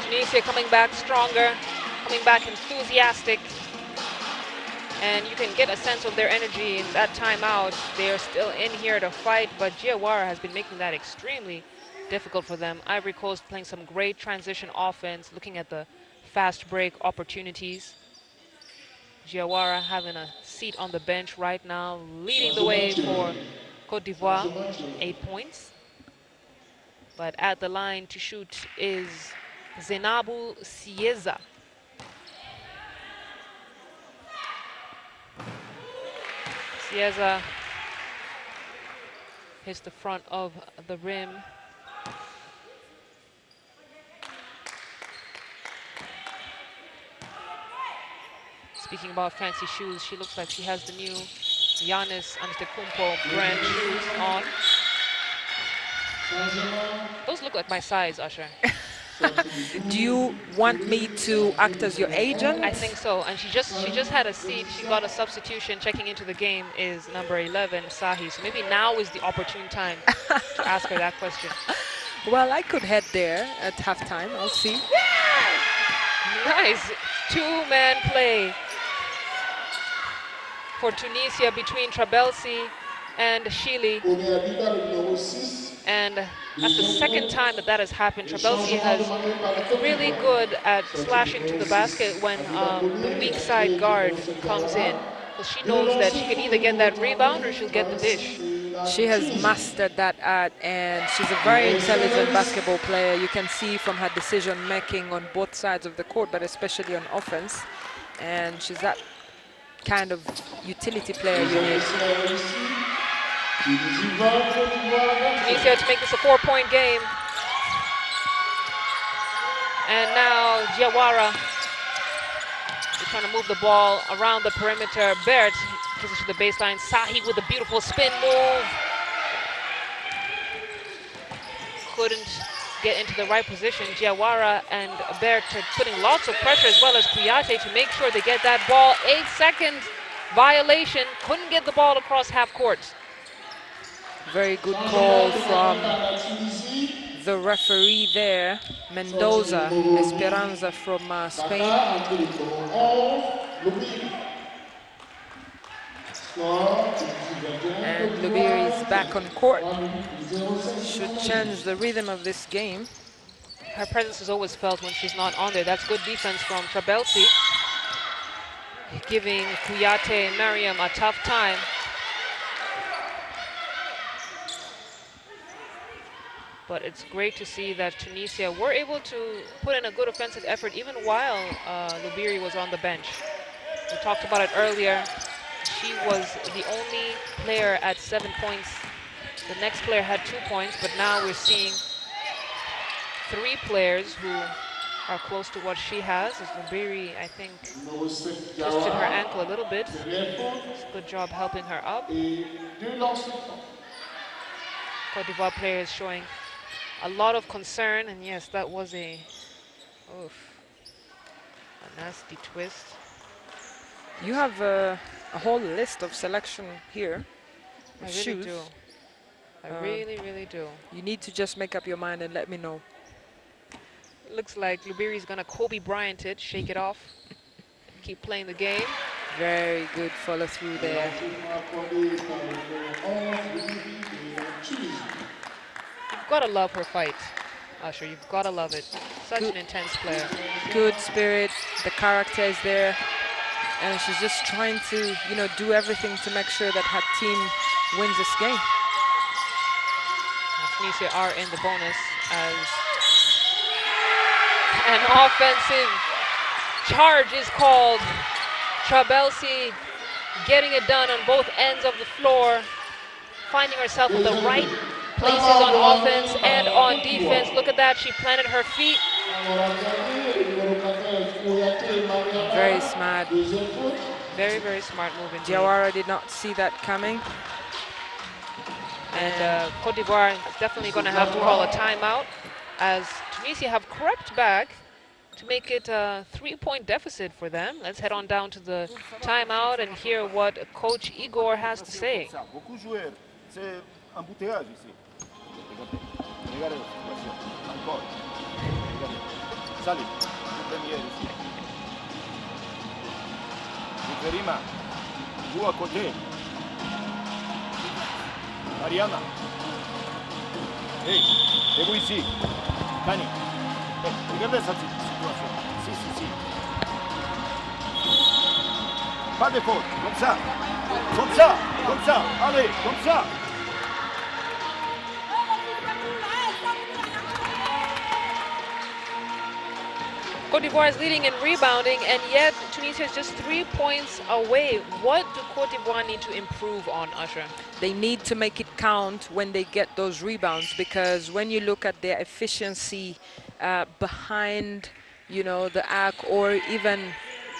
Tunisia coming back stronger, coming back enthusiastic, and you can get a sense of their energy in that timeout. They are still in here to fight, but Giawara has been making that extremely difficult for them. Ivory Coast playing some great transition offense, looking at the fast break opportunities. Giawara having a seat on the bench right now, leading the way for Cote d'Ivoire, 8 points. But at the line to shoot is Zenabu Cieza. Cieza hits the front of the rim. Speaking about fancy shoes, she looks like she has the new Giannis Antetokounmpo brand shoes on. Those look like my size, Usher. Do you want me to act as your agent? I think so. And she just had a seat. She got a substitution. Checking into the game is number 11, Sahi. So maybe now is the opportune time to ask her that question. Well, I could head there at halftime. I'll see. Nice. 2-man play for Tunisia between Trabelsi and Chile. And that's the second time that has happened. Trabelsi has really good at slashing to the basket when the weak side guard comes in. Because she knows that she can either get that rebound or she'll get the dish. She has mastered that art, and she's a very intelligent basketball player. You can see from her decision making on both sides of the court, but especially on offense. And she's that kind of utility player you need. Tunisia to make this a 4-point game. And now Diawara is trying to move the ball around the perimeter. Bert takes it to the baseline. Sahi with a beautiful spin move. Couldn't get into the right position. Diawara and Bert are putting lots of pressure, as well as Kouyaté, to make sure they get that ball. 8-second violation. Couldn't get the ball across half court. Very good call from the referee there, Mendoza Esperanza from Spain. And Lubiri is back on court. Should change the rhythm of this game. Her presence is always felt when she's not on there. That's good defense from Trabelsi, giving Kouyaté and Mariam a tough time. But it's great to see that Tunisia were able to put in a good offensive effort even while Lubiri was on the bench. We talked about it earlier. She was the only player at 7 points. The next player had 2 points, but now we're seeing 3 players who are close to what she has. As Lubiri, I think, twisted her ankle a little bit. It's a good job helping her up. Cote d'Ivoire players showing a lot of concern, and yes, that was a nasty twist. You have a whole list of selection here. I really do. I really do. You need to just make up your mind and let me know. Looks like Lubiri's gonna Kobe Bryant it, shake it off, keep playing the game. Very good follow through there. You've got to love her fight, Usher. You've got to love it. Such an intense player. Good spirit. The character is there. And she's just trying to, do everything to make sure that her team wins this game. Tunisia are in the bonus as an offensive charge is called. Trabelsi getting it done on both ends of the floor, finding herself in the right places on offense and on defense. Look at that, she planted her feet. Very smart. Very smart move indeed. Diawara did not see that coming. And Cote d'Ivoire is definitely going to have to call a timeout, as Tunisia have crept back to make it a 3-point deficit for them. Let's head on down to the timeout and hear what Coach Igor has to say. joue à côté. Mariana. Hey, et vous ici. Kani. Hey, regardez cette situation. Si. Pas de faute, comme ça. Allez, comme ça. Cote d'Ivoire is leading in rebounding, and yet Tunisia is just 3 points away. What do Cote d'Ivoire need to improve on, Usher? They need to make it count when they get those rebounds, because when you look at their efficiency behind, the arc or even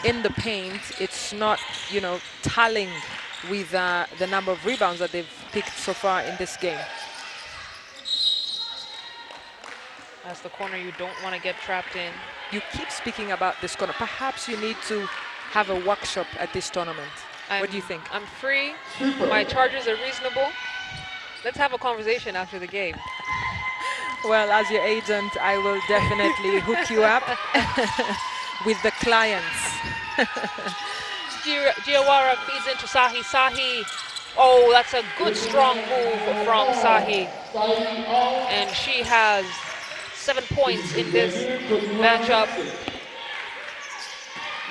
in the paint, it's not, tallying with the number of rebounds that they've picked so far in this game. That's the corner you don't want to get trapped in. You keep speaking about this corner. Perhaps you need to have a workshop at this tournament. What do you think? I'm free. My charges are reasonable. Let's have a conversation after the game. Well, as your agent, I will definitely hook you up with the clients. Diawara feeds into Sahi. Sahi, oh, that's a good strong move from Sahi. And she has 7 points in this matchup.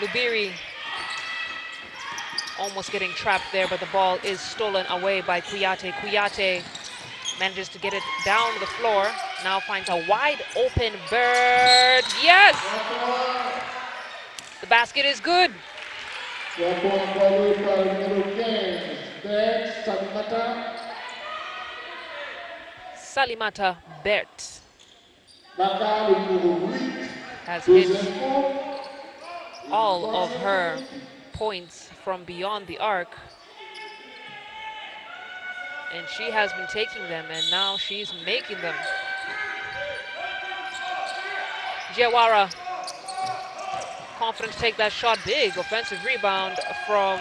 Lubiri almost getting trapped there, but the ball is stolen away by Kouyaté. Kouyaté manages to get it down the floor. Now finds a wide open Bird. Yes! The basket is good. Salimata Bert has hit all of her points from beyond the arc. And she has been taking them, and now she's making them. Diawara, confident to take that shot. Big offensive rebound from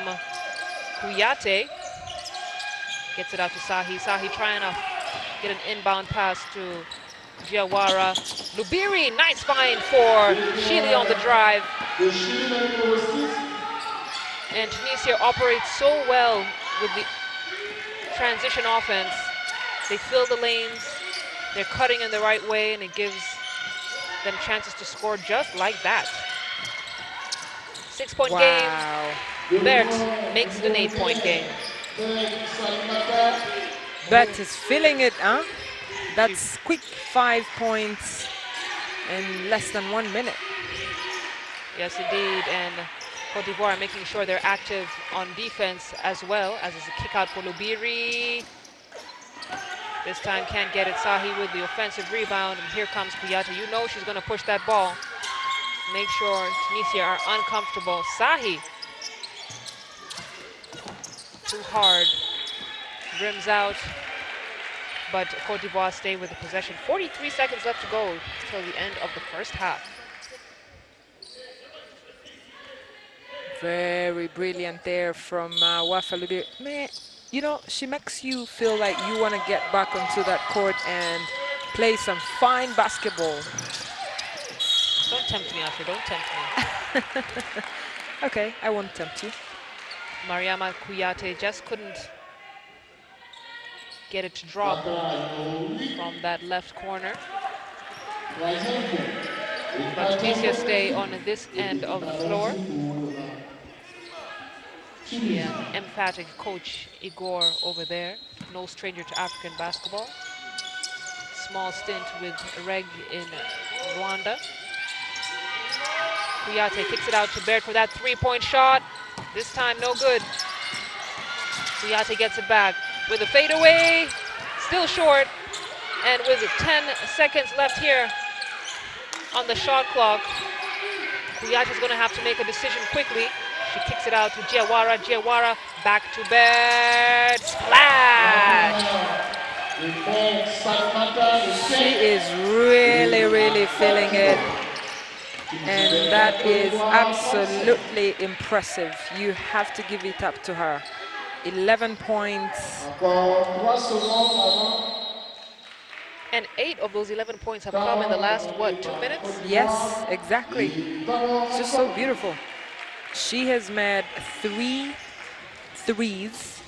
Kouyaté. Gets it out to Sahi. Sahi trying to get an inbound pass to Diawara. Lubiri, nice find for Shili on the drive. And Tunisia operates so well with the transition offense. They fill the lanes, they're cutting in the right way, and it gives them chances to score just like that. 6-point game. Bert makes it an 8-point game. Bert is feeling it, huh? That's quick 5 points in less than 1 minute. Yes, indeed. And Cote d'Ivoire making sure they're active on defense as well, as it's a kick out for Lubiri. This time can't get it. Sahi with the offensive rebound, and here comes Kouyaté. You know she's going to push that ball. Make sure Tunisia are uncomfortable. Sahi, too hard, rims out, but Cote d'Ivoire stay with the possession. 43 seconds left to go till the end of the first half. Very brilliant there from Wafa Lubiri. You know, she makes you feel like you want to get back onto that court and play some fine basketball. Don't tempt me, Asher, don't tempt me. Okay, I won't tempt you. Mariama Kouyaté just couldn't get it to drop from that left corner. But Tunisia stay on this end of the floor. Yeah, emphatic coach Igor over there. No stranger to African basketball. Small stint with Reg in Rwanda. Kouyaté kicks it out to Bert for that 3-point shot. This time no good. Kouyaté gets it back with a fadeaway. Still short. And with 10 seconds left here on the shot clock, Kouyaté's going to have to make a decision quickly. She kicks it out to Diawara. Diawara back to Bert. Splash! She is really, really feeling it. And that is absolutely impressive. You have to give it up to her. 11 points. And 8 of those 11 points have come in the last, what, 2 minutes? Yes, exactly. It's just so beautiful. She has made 3 threes.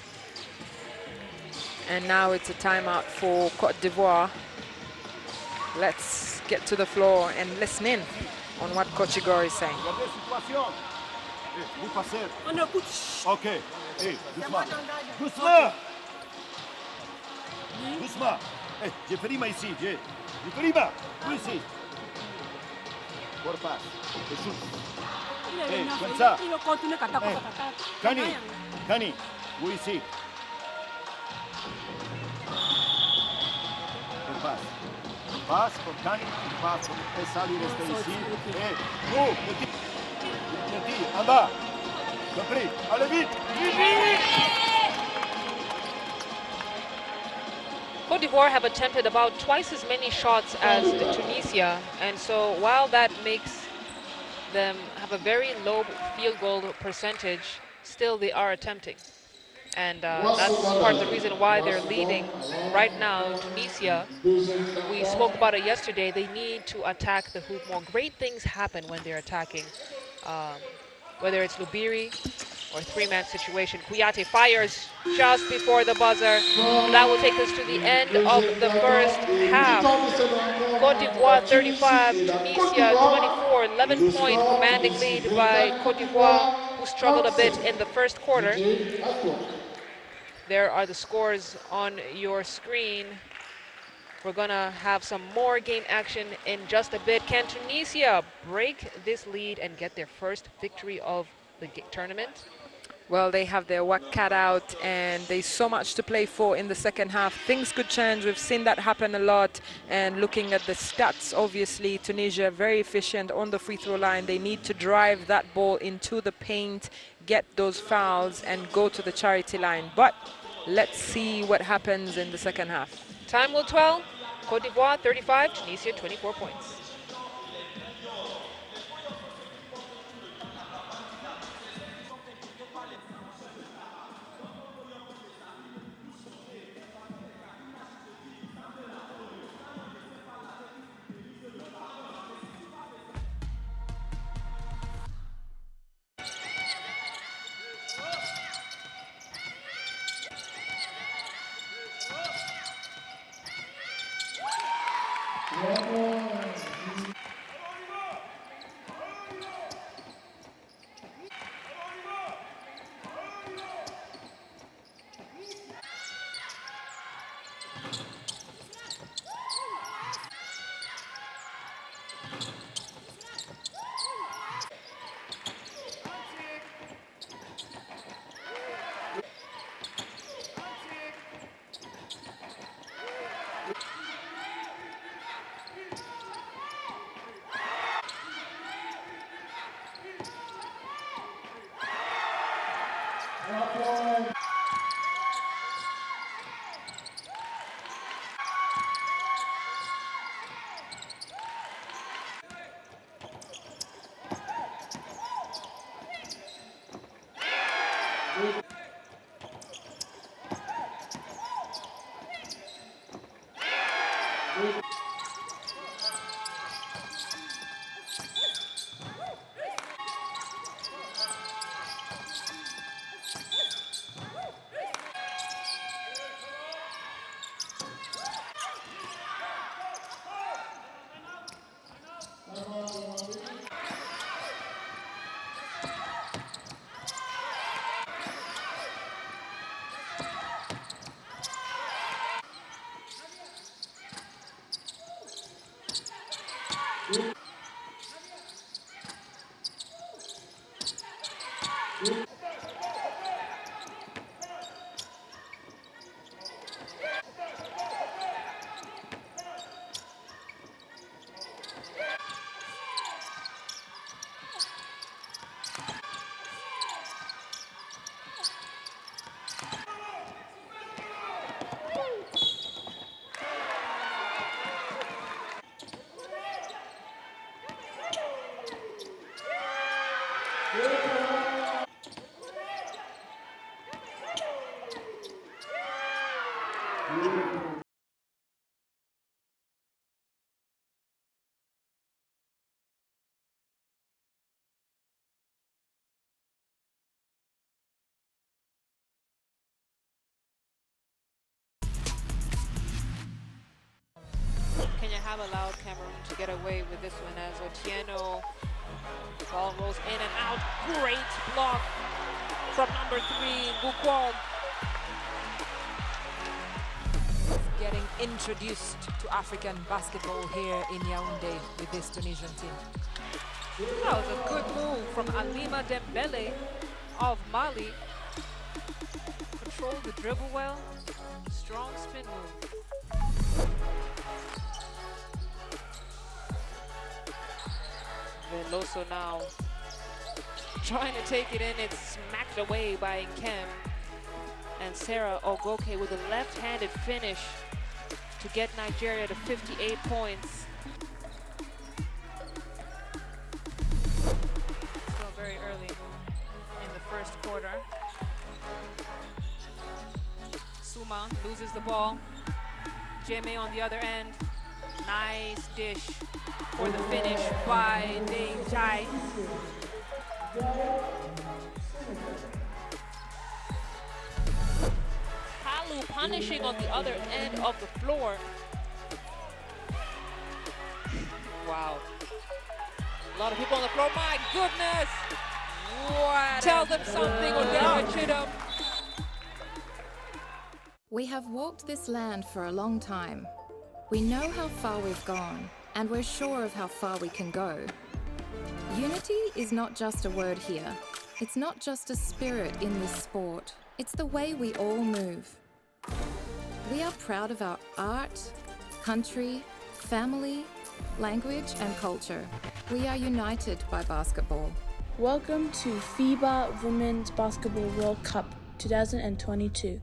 And now it's a timeout for Cote d'Ivoire. Let's get to the floor and listen in on what Coach Igor is saying. Ok. Doucement. Doucement. Doucement. J'ai prima ici, j'ai prima. Oui, ici. Por passe. Et shoot. Comme ça. Kani. Oui, ici. Por passe. Passe pour Kani. Passe pour Pessali rester ici. Et oh, petit, en bas. Compris. Allez vite. Cote d'Ivoire have attempted about twice as many shots as Tunisia, and so while that makes them have a very low field goal percentage, still they are attempting. And that's part of the reason why they're leading right now. Tunisia, we spoke about it yesterday, they need to attack the hoop more. Great things happen when they're attacking, whether it's Lubiri or three-man situation. Kouyaté fires just before the buzzer. That will take us to the end of the first half. Cote d'Ivoire 35, Tunisia 24, 11-point commanding lead by Cote d'Ivoire, who struggled a bit in the first quarter. There are the scores on your screen. We're gonna have some more game action in just a bit. Can Tunisia break this lead and get their first victory of the tournament? Well, they have their work cut out, and there's so much to play for in the second half. Things could change. We've seen that happen a lot. And looking at the stats, obviously, Tunisia very efficient on the free throw line. They need to drive that ball into the paint, get those fouls, and go to the charity line. But let's see what happens in the second half. Time will tell. Cote d'Ivoire 35, Tunisia 24 points. Kenya have allowed Cameroon to get away with this one as Otieno, the ball rolls in and out. Great block from number 3, Bukwog. Getting introduced to African basketball here in Yaoundé with this Tunisian team. That was a good move from Alima Dembele of Mali. Controlled the dribble well. Strong spin move. Veloso now trying to take it in. It's smacked away by Nkem. And Sarah Ogoke with a left-handed finish to get Nigeria to 58 points. Still very early in the first quarter. Suma loses the ball. Jeme on the other end. Nice dish for the finish by Dave Jai. Palu punishing on the other end of the floor. Wow. A lot of people on the floor. My goodness. Tell them something, Odera Chidum. We have walked this land for a long time. We know how far we've gone, and we're sure of how far we can go. Unity is not just a word here. It's not just a spirit in this sport. It's the way we all move. We are proud of our art, country, family, language, and culture. We are united by basketball. Welcome to FIBA Women's Basketball World Cup 2022.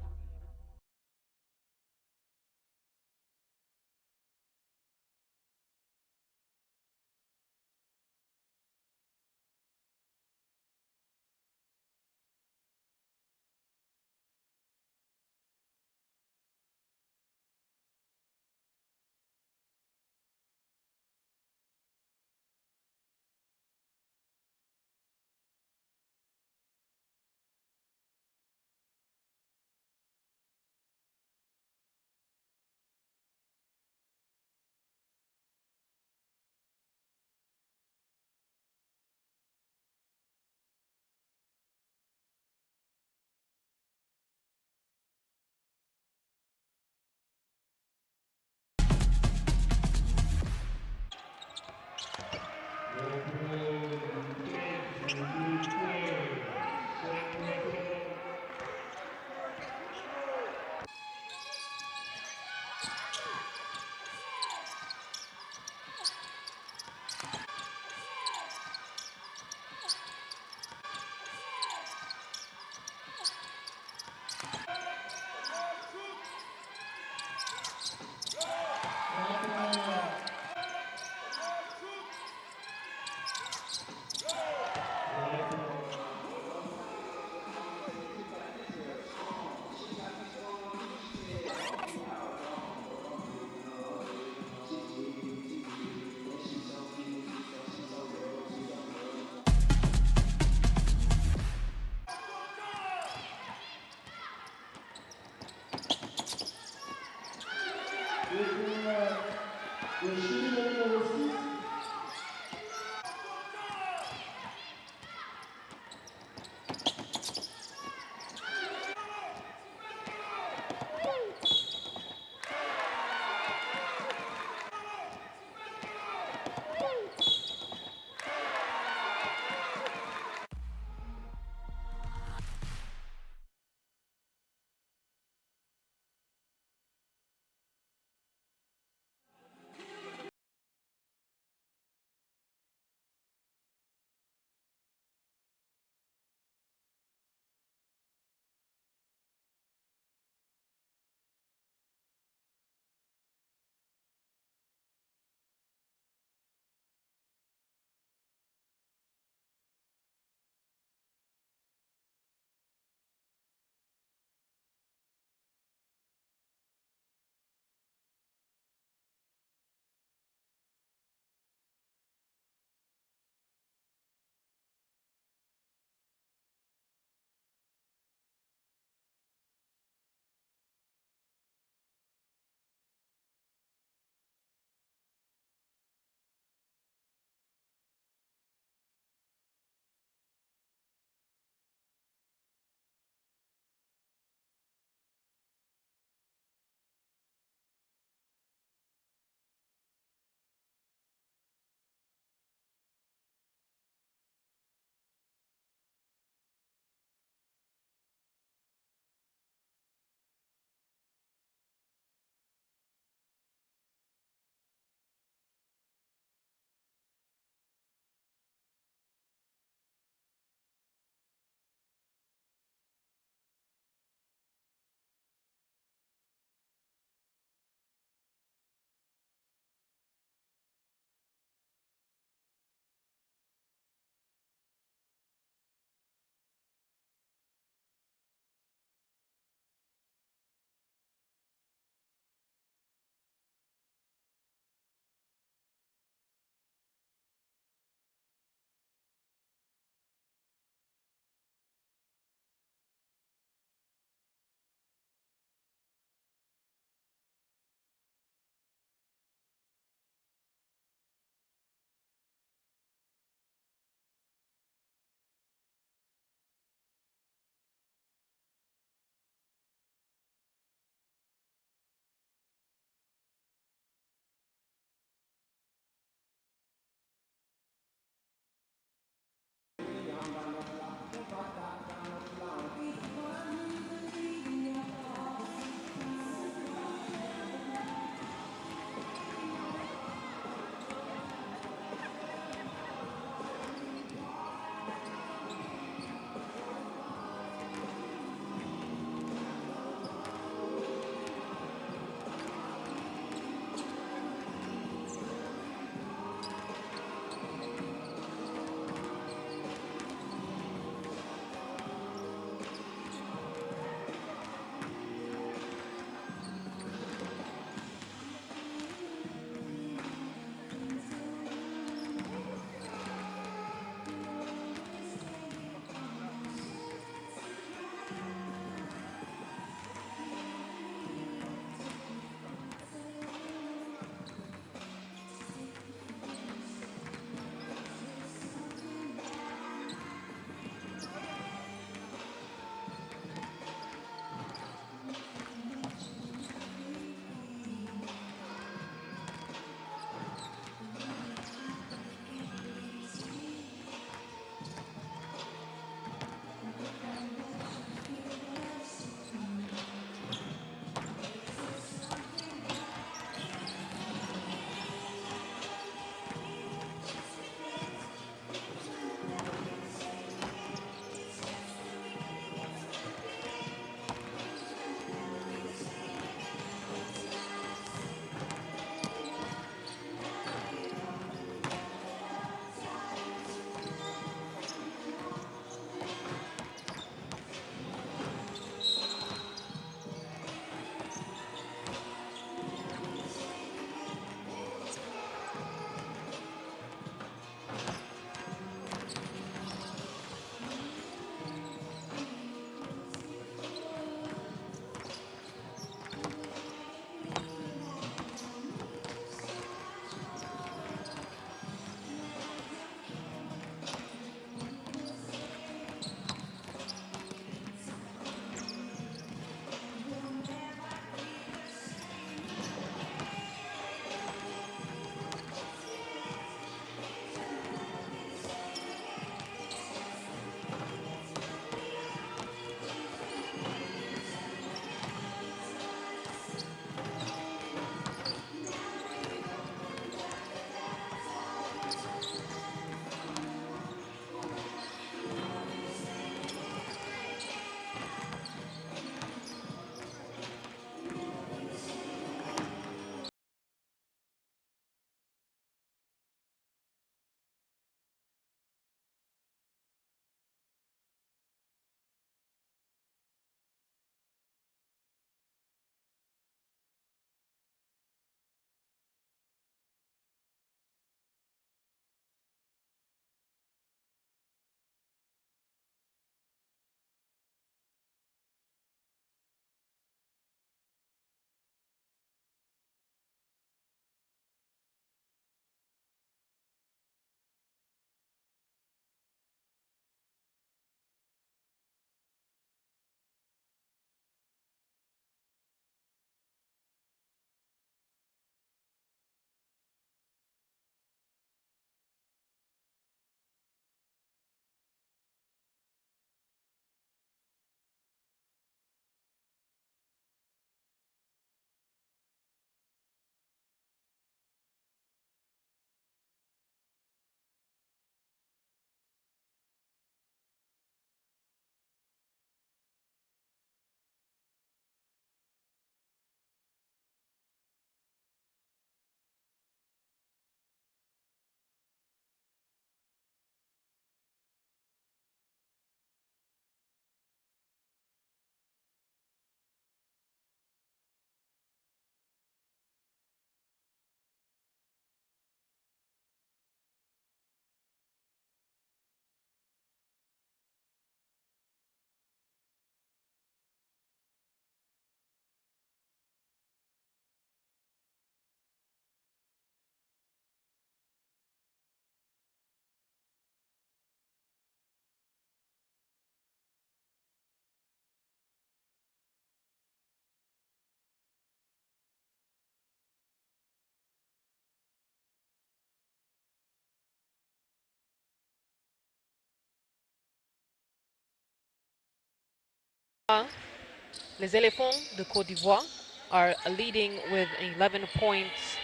Les éléphants de Côte d'Ivoire are leading with 11 points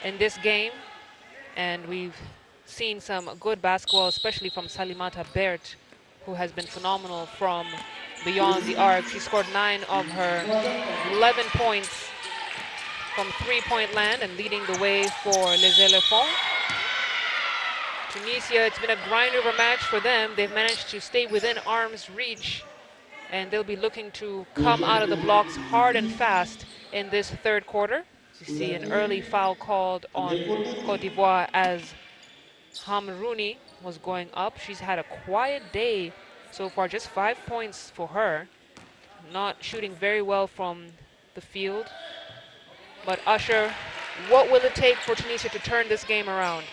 in this game, and we've seen some good basketball, especially from Salimata Bert, who has been phenomenal from beyond the arc. She scored 9 of her 11 points from three-point land and leading the way for Les Éléphants. Tunisia, it's been a grinder of a match for them. They've managed to stay within arm's reach, and they'll be looking to come out of the blocks hard and fast in this third quarter. You see an early foul called on Côte d'Ivoire as Hamrouni was going up. She's had a quiet day so far, just 5 points for her. Not shooting very well from the field. But Usher, what will it take for Tunisia to turn this game around?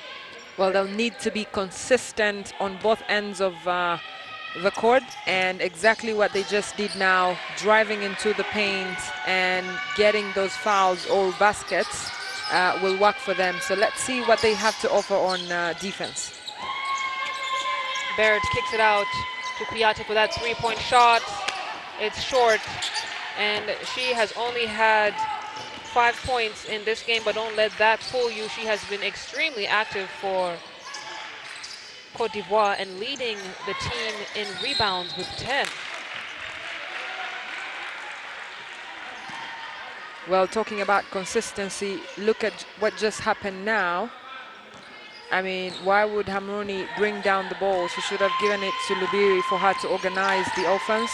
Well, they'll need to be consistent on both ends of the court, and exactly what they just did now, driving into the paint and getting those fouls or baskets will work for them. So let's see what they have to offer on defense. Barrett kicks it out to Kouyaté for that three-point shot. It's short, and she has only had 5 points in this game, but don't let that fool you. She has been extremely active for Côte d'Ivoire and leading the team in rebounds with 10. Well, talking about consistency, look at what just happened now. I mean, why would Hamrouni bring down the ball? She should have given it to Lubiri for her to organize the offense.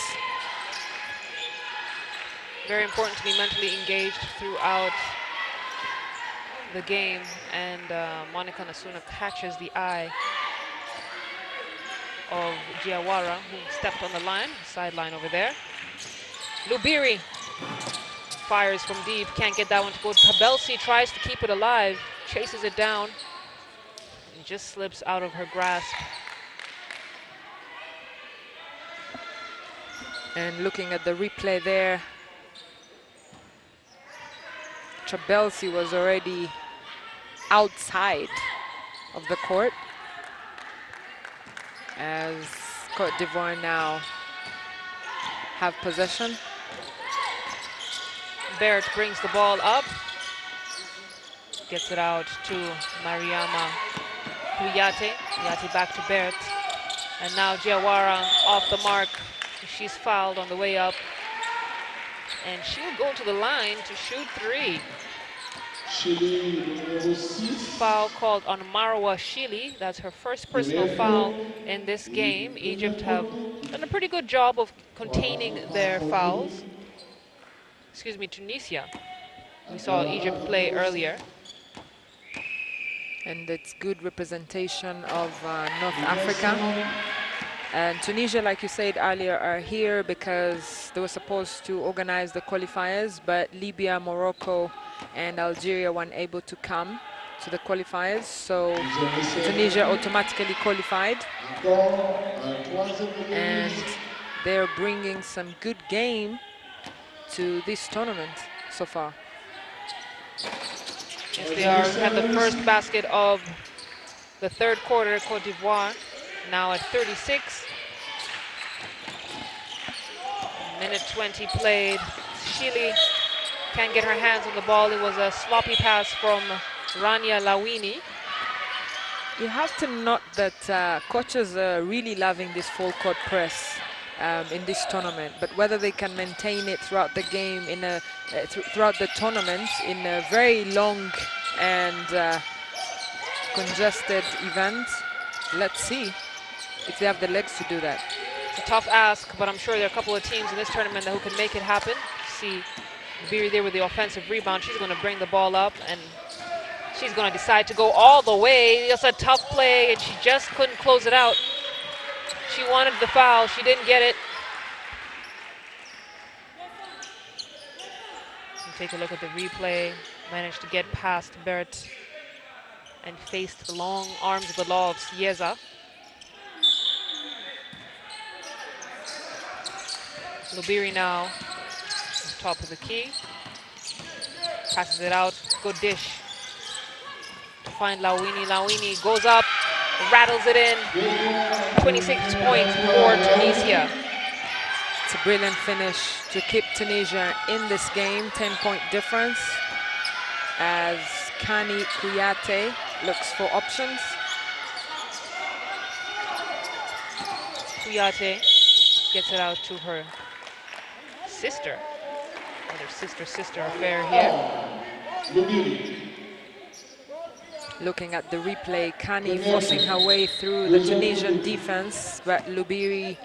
Very important to be mentally engaged throughout the game, and Monica Nasuna catches the eye of Diawara, who stepped on the line, sideline over there. Lubiri fires from deep, can't get that one to go. Tabelsi tries to keep it alive, chases it down, and just slips out of her grasp. And looking at the replay there, Trabelsi was already outside of the court as Côte d'Ivoire now have possession. Barrett brings the ball up, gets it out to Mariama Kouyaté. Kouyaté back to Barrett. And now Diawara off the mark. She's fouled on the way up. And she'll go to the line to shoot three. Foul called on Marwa Shili. That's her first personal foul in this game. Egypt have done a pretty good job of containing their fouls. Excuse me, Tunisia. We saw Egypt play earlier. And it's good representation of North Africa. And Tunisia, like you said earlier, are here because they were supposed to organize the qualifiers, but Libya, Morocco, and Algeria weren't able to come to the qualifiers, so Tunisia automatically qualified. And they're bringing some good game to this tournament so far. Yes, they are. Had the first basket of the third quarter. Côte d'Ivoire now at 36. Minute 20 played. Shili can't get her hands on the ball. It was a sloppy pass from Rania Lawini. You have to note that coaches are really loving this full court press in this tournament, but whether they can maintain it throughout the game, in a throughout the tournament, in a very long and congested event, let's see if they have the legs to do that. It's a tough ask, but I'm sure there are a couple of teams in this tournament who can make it happen. See Biri there with the offensive rebound. She's going to bring the ball up, and she's going to decide to go all the way. It's a tough play, and she just couldn't close it out. She wanted the foul. She didn't get it. And take a look at the replay. Managed to get past Barrett and faced the long arms of the law of Sieza. Lubiri now, top of the key. Passes it out. Good dish to find Lawini. Lawini goes up, rattles it in. 26 points for Tunisia. It's a brilliant finish to keep Tunisia in this game. 10-point difference as Kani Kouyaté looks for options. Kouyaté gets it out to her sister. Another sister-sister affair here. Looking at the replay, Kani forcing her way through the Tunisian defense, but Lubiri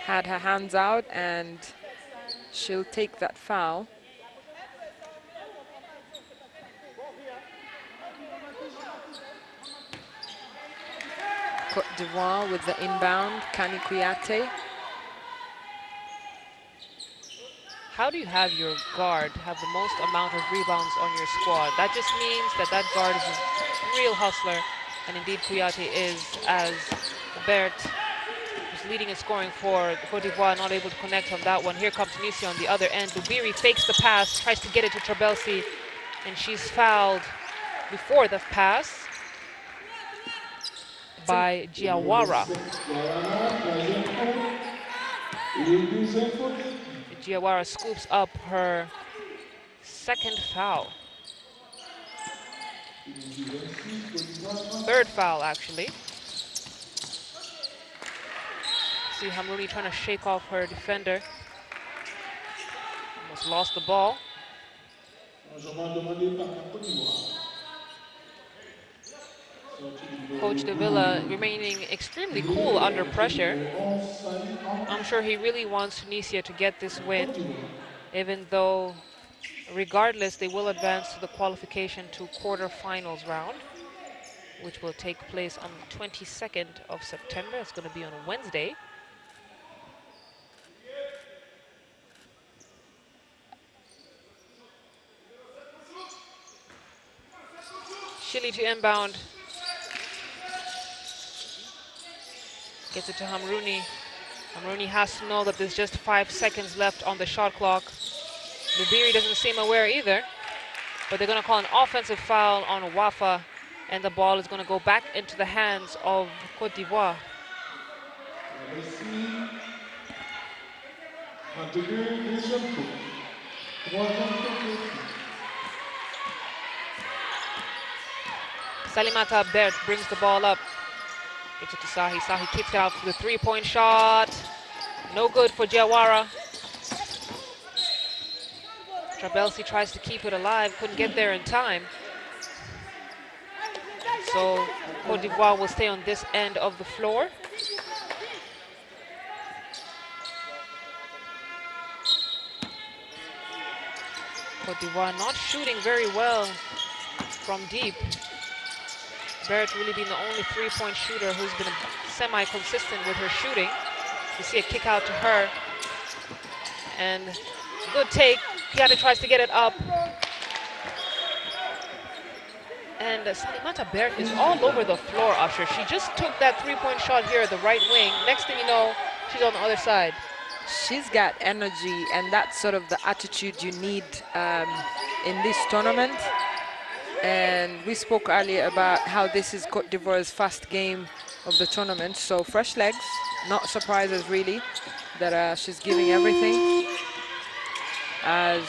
had her hands out and she'll take that foul. Cote d'Ivoire with the inbound, Kani Kouyaté. How do you have your guard have the most amount of rebounds on your squad? That just means that that guard is a real hustler, and indeed Kouyaté is, as Bert was leading in scoring for Cote d'Ivoire, not able to connect on that one. Here comes Tunisia on the other end. Lubiri fakes the pass, tries to get it to Trabelsi, and she's fouled before the pass by Diawara. Diawara scoops up her second foul. Third foul, actually. See Hamrouni trying to shake off her defender. Almost lost the ball. Coach De Villa remaining extremely cool under pressure. I'm sure he really wants Tunisia to get this win, even though regardless they will advance to the qualification to quarterfinals round, which will take place on the 22nd of September. It's going to be on a Wednesday. Chile to inbound. Gets it to Hamrouni. Hamrouni has to know that there's just 5 seconds left on the shot clock. Lubiri doesn't seem aware either, but they're going to call an offensive foul on Wafa, and the ball is going to go back into the hands of Cote d'Ivoire. Salimata Bert brings the ball up. Gets it to Sahi. Sahi kicks it out for the three-point shot. No good for Diawara. Trabelsi tries to keep it alive, couldn't get there in time. So Cote d'Ivoire will stay on this end of the floor. Cote d'Ivoire not shooting very well from deep. Barrett really being the only three-point shooter who's been semi-consistent with her shooting. You see a kick out to her. And good take. Kiata tries to get it up. And Salimata Barrett is all over the floor, Usher. She just took that three-point shot here at the right wing. Next thing you know, she's on the other side. She's got energy, and that's sort of the attitude you need in this tournament. And we spoke earlier about how this is Cote d'Ivoire's first game of the tournament. So fresh legs, not surprises really that she's giving everything. As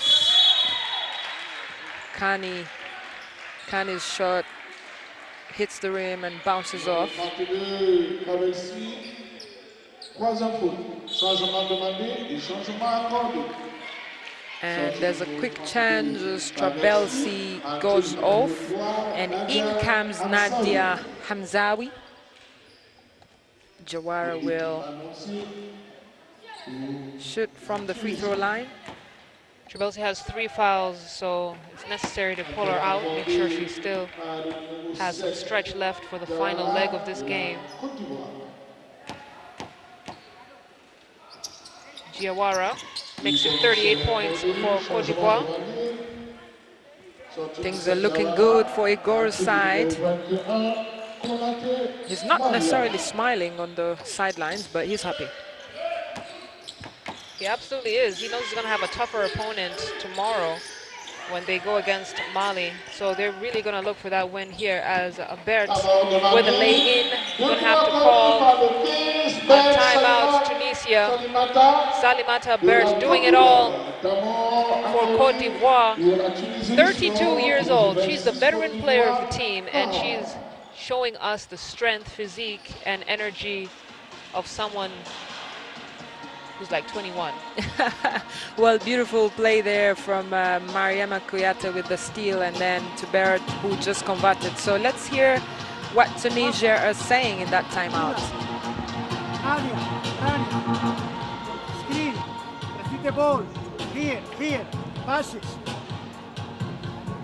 Kani's shot hits the rim and bounces off. And there's a quick change as Trabelsi goes off, and in comes Nadia Hamzawi. Diawara will shoot from the free throw line. Trabelsi has 3 fouls, so it's necessary to pull her out, make sure she still has some stretch left for the final leg of this game. Diawara makes it 38 points for Cote d'Ivoire. Things are looking good for Igor's side. He's not necessarily smiling on the sidelines, but he's happy. He absolutely is. He knows he's going to have a tougher opponent tomorrow when they go against Mali. So they're really going to look for that win here, as Bert with a lay-in going to have to call a timeout. Tunisia Tunisia. Salimata Bert doing it all for Cote d'Ivoire. 32 years old. She's the veteran player of the team, and she's showing us the strength, physique, and energy of someone who's like 21. Well, beautiful play there from Mariama Kouyaté with the steal, and then to Bert, who just converted. So let's hear what Tunisia are saying in that timeout. Screen. Receive the ball. Here. Passes.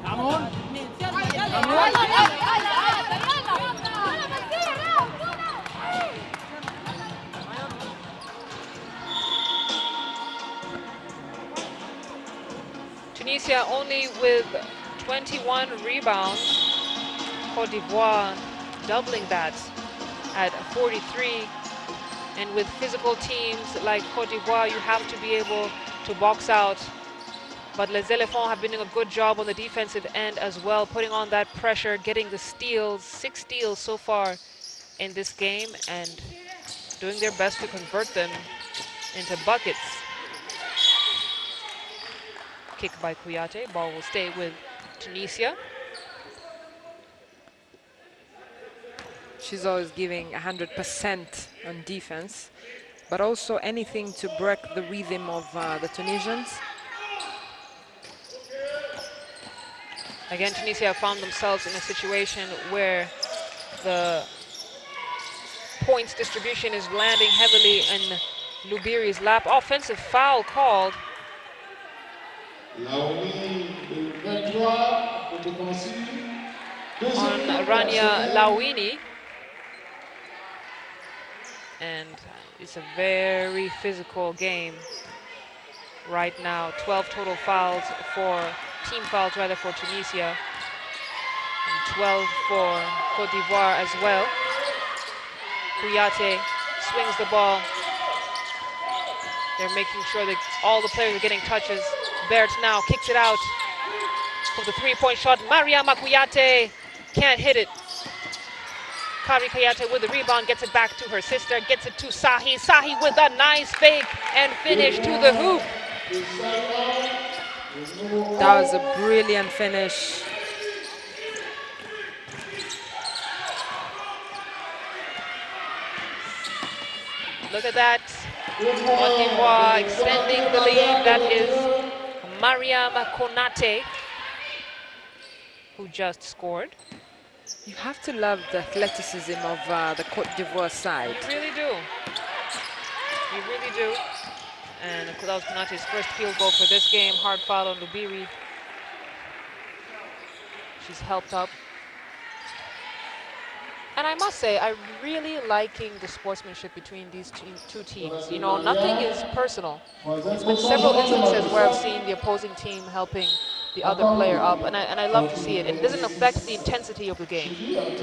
Come on. Tunisia only with 21 rebounds. Cote d'Ivoire doubling that at 43. And with physical teams like Cote d'Ivoire, you have to be able to box out. But Les Elephants have been doing a good job on the defensive end as well, putting on that pressure, getting the steals, 6 steals so far in this game, and doing their best to convert them into buckets. Kick by Kouyaté. Ball will stay with Tunisia. She's always giving 100% on defense, but also anything to break the rhythm of the Tunisians. Again, Tunisia found themselves in a situation where the points distribution is landing heavily in Lubiri's lap. Offensive foul called. On Rania Lawini. And it's a very physical game right now. 12 total fouls for, team fouls rather, for Tunisia. And 12 for Cote d'Ivoire as well. Kouyaté swings the ball. They're making sure that all the players are getting touches. Bert now kicks it out for the three-point shot. Mariama Kouyaté can't hit it. Kari Kouyaté with the rebound, gets it back to her sister, gets it to Sahi. Sahi with a nice fake and finish to the hoop. That was a brilliant finish. Look at that. Cote d'Ivoire extending the lead. That is Mariama Konate, who just scored. You have to love the athleticism of the Cote d'Ivoire side. You really do. You really do. And that was Konate's first field goal for this game. Hard foul on Lubiri. She's helped up. And I must say, I'm really liking the sportsmanship between these two teams. You know, nothing is personal. It's been several instances where I've seen the opposing team helping the other player up, and I love to see it. It doesn't affect the intensity of the game.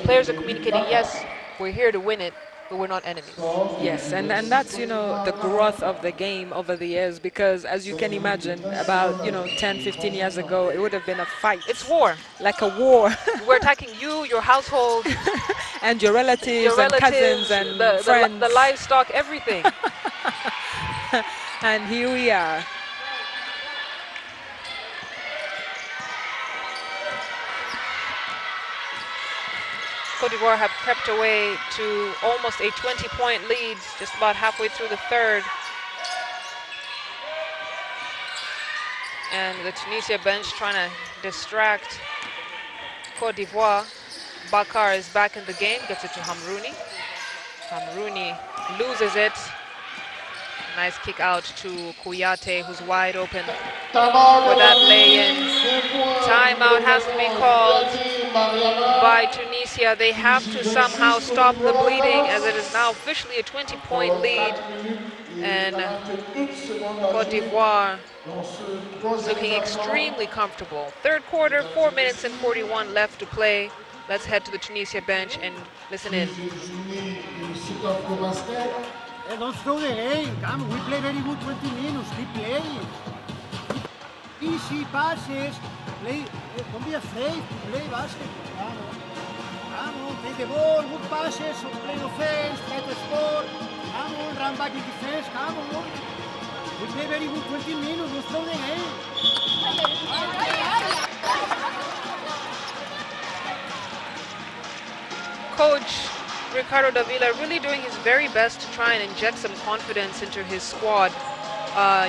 Players are communicating, yes, we're here to win it, but we're not enemies. Yes, and that's, you know, the growth of the game over the years, because as you can imagine, about, you know, 10, 15 years ago, it would have been a fight. It's war. Like a war. We're attacking you, your household. And your relatives and cousins and friends. The livestock, everything. And here we are. Cote d'Ivoire have crept away to almost a 20-point lead, just about halfway through the third. And the Tunisia bench trying to distract Cote d'Ivoire. Bakar is back in the game, gets it to Hamrouni. Hamrouni loses it. Nice kick out to Kouyaté, who's wide open for that lay-in. Timeout has to be called by Tunisia. They have to somehow stop the bleeding, as it is now officially a 20-point lead. And Cote d'Ivoire looking extremely comfortable. Third quarter, 4 minutes and 41 left to play. Let's head to the Tunisia bench and listen in. Don't throw the game. Come, we play very good 20 minutes. Keep playing. Easy passes. Play. Don't be afraid to play basketball. Come on, take the ball. Good passes. Play offense. Try to score. Come on, run back in defense. Come on. We play very good 20 minutes. Let's throw the game. Coach Ricardo Davila really doing his very best to try and inject some confidence into his squad.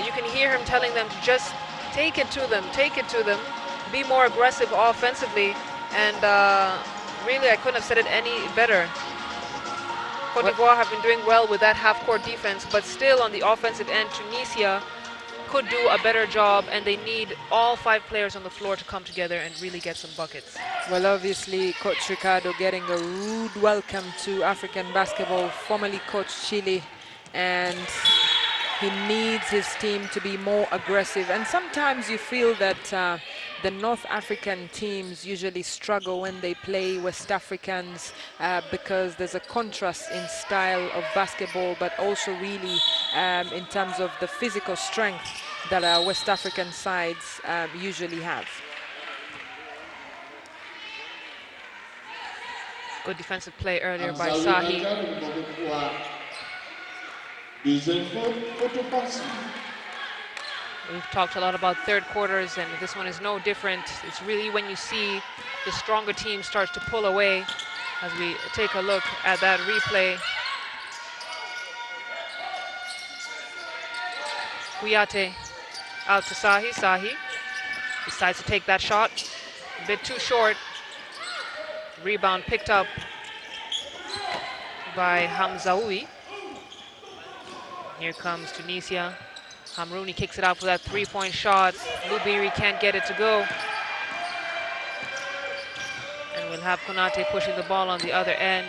You can hear him telling them to just take it to them, be more aggressive offensively, and really I couldn't have said it any better. Cote d'Ivoire have been doing well with that half-court defense, but still on the offensive end, Tunisia could do a better job, and they need all 5 players on the floor to come together and really get some buckets. Well, obviously, Coach Ricardo getting a rude welcome to African basketball, formerly Coach Chile, and he needs his team to be more aggressive. And sometimes you feel that the North African teams usually struggle when they play West Africans because there's a contrast in style of basketball, but also really in terms of the physical strength that our West African sides usually have. Good defensive play earlier by Sahi. We've talked a lot about third quarters, and this one is no different. It's really when you see the stronger team starts to pull away. As we take a look at that replay, Kouyaté out to Sahi. Sahi decides to take that shot, a bit too short. Rebound picked up by Hamzaoui. Here comes Tunisia. Hamrouni kicks it out for that 3-point shot. Lubiri can't get it to go. And we'll have Konate pushing the ball on the other end.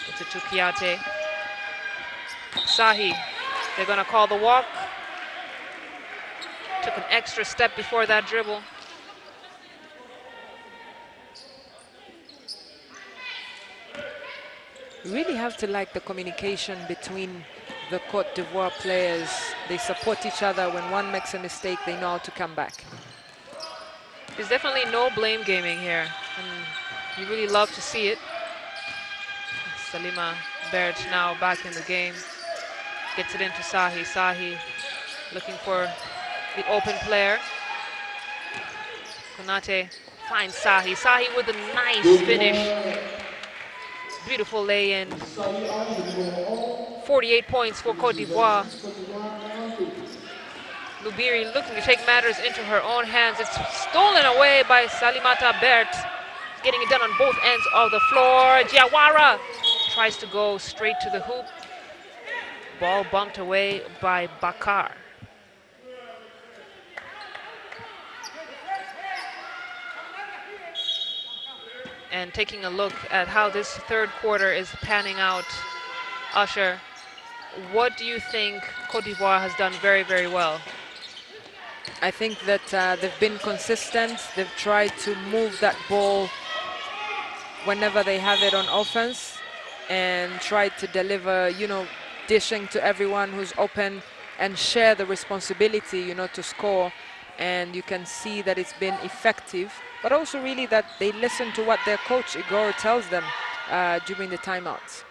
It's a Kouyaté. Sahi, they're gonna call the walk. Took an extra step before that dribble. You really have to like the communication between the Cote d'Ivoire players. They support each other. When one makes a mistake, they know how to come back. There's definitely no blame gaming here, and you really love to see it. Salima Bert now back in the game. Gets it into Sahi. Sahi looking for the open player. Konate finds Sahi. Sahi with a nice finish. Beautiful lay-in. 48 points for Cote d'Ivoire. Lubiri looking to take matters into her own hands. It's stolen away by Salimata Bert. Getting it done on both ends of the floor. Diawara tries to go straight to the hoop. Ball bumped away by Bakar. And taking a look at how this third quarter is panning out, Usher, what do you think Cote d'Ivoire has done very, very well? I think that they've been consistent. They've tried to move that ball whenever they have it on offense and tried to deliver, you know, dishing to everyone who's open and share the responsibility, you know, to score. And you can see that it's been effective, but also really that they listen to what their coach Igor tells them during the timeouts.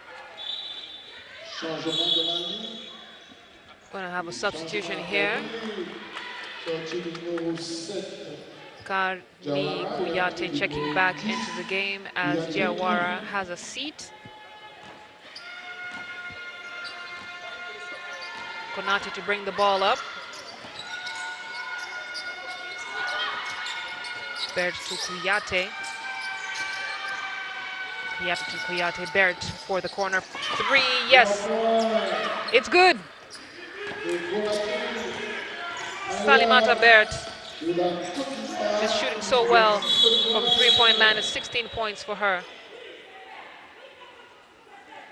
Going to have a substitution here. Karni Kouyaté checking back into the game as Diawara has a seat. Konate to bring the ball up. Bert to Kouyaté. Kouyaté to Kouyaté. Bert for the corner three. Yes, it's good. Salimata Bert just shooting so well from three-point land. It's 16 points for her.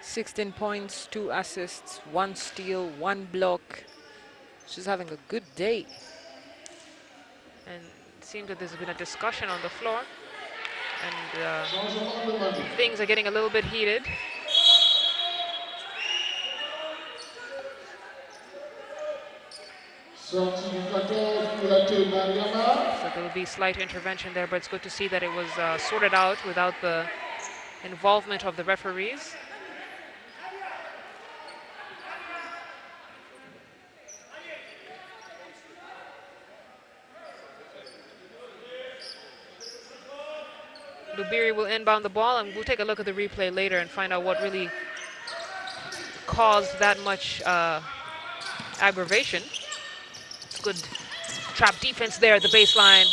16 points, 2 assists, 1 steal, 1 block. She's having a good day. And it seems that there's been a discussion on the floor, and things are getting a little bit heated. So there will be slight intervention there, but it's good to see that it was sorted out without the involvement of the referees. Lubiri will inbound the ball, and we'll take a look at the replay later and find out what really caused that much aggravation. It's good trap defense there at the baseline.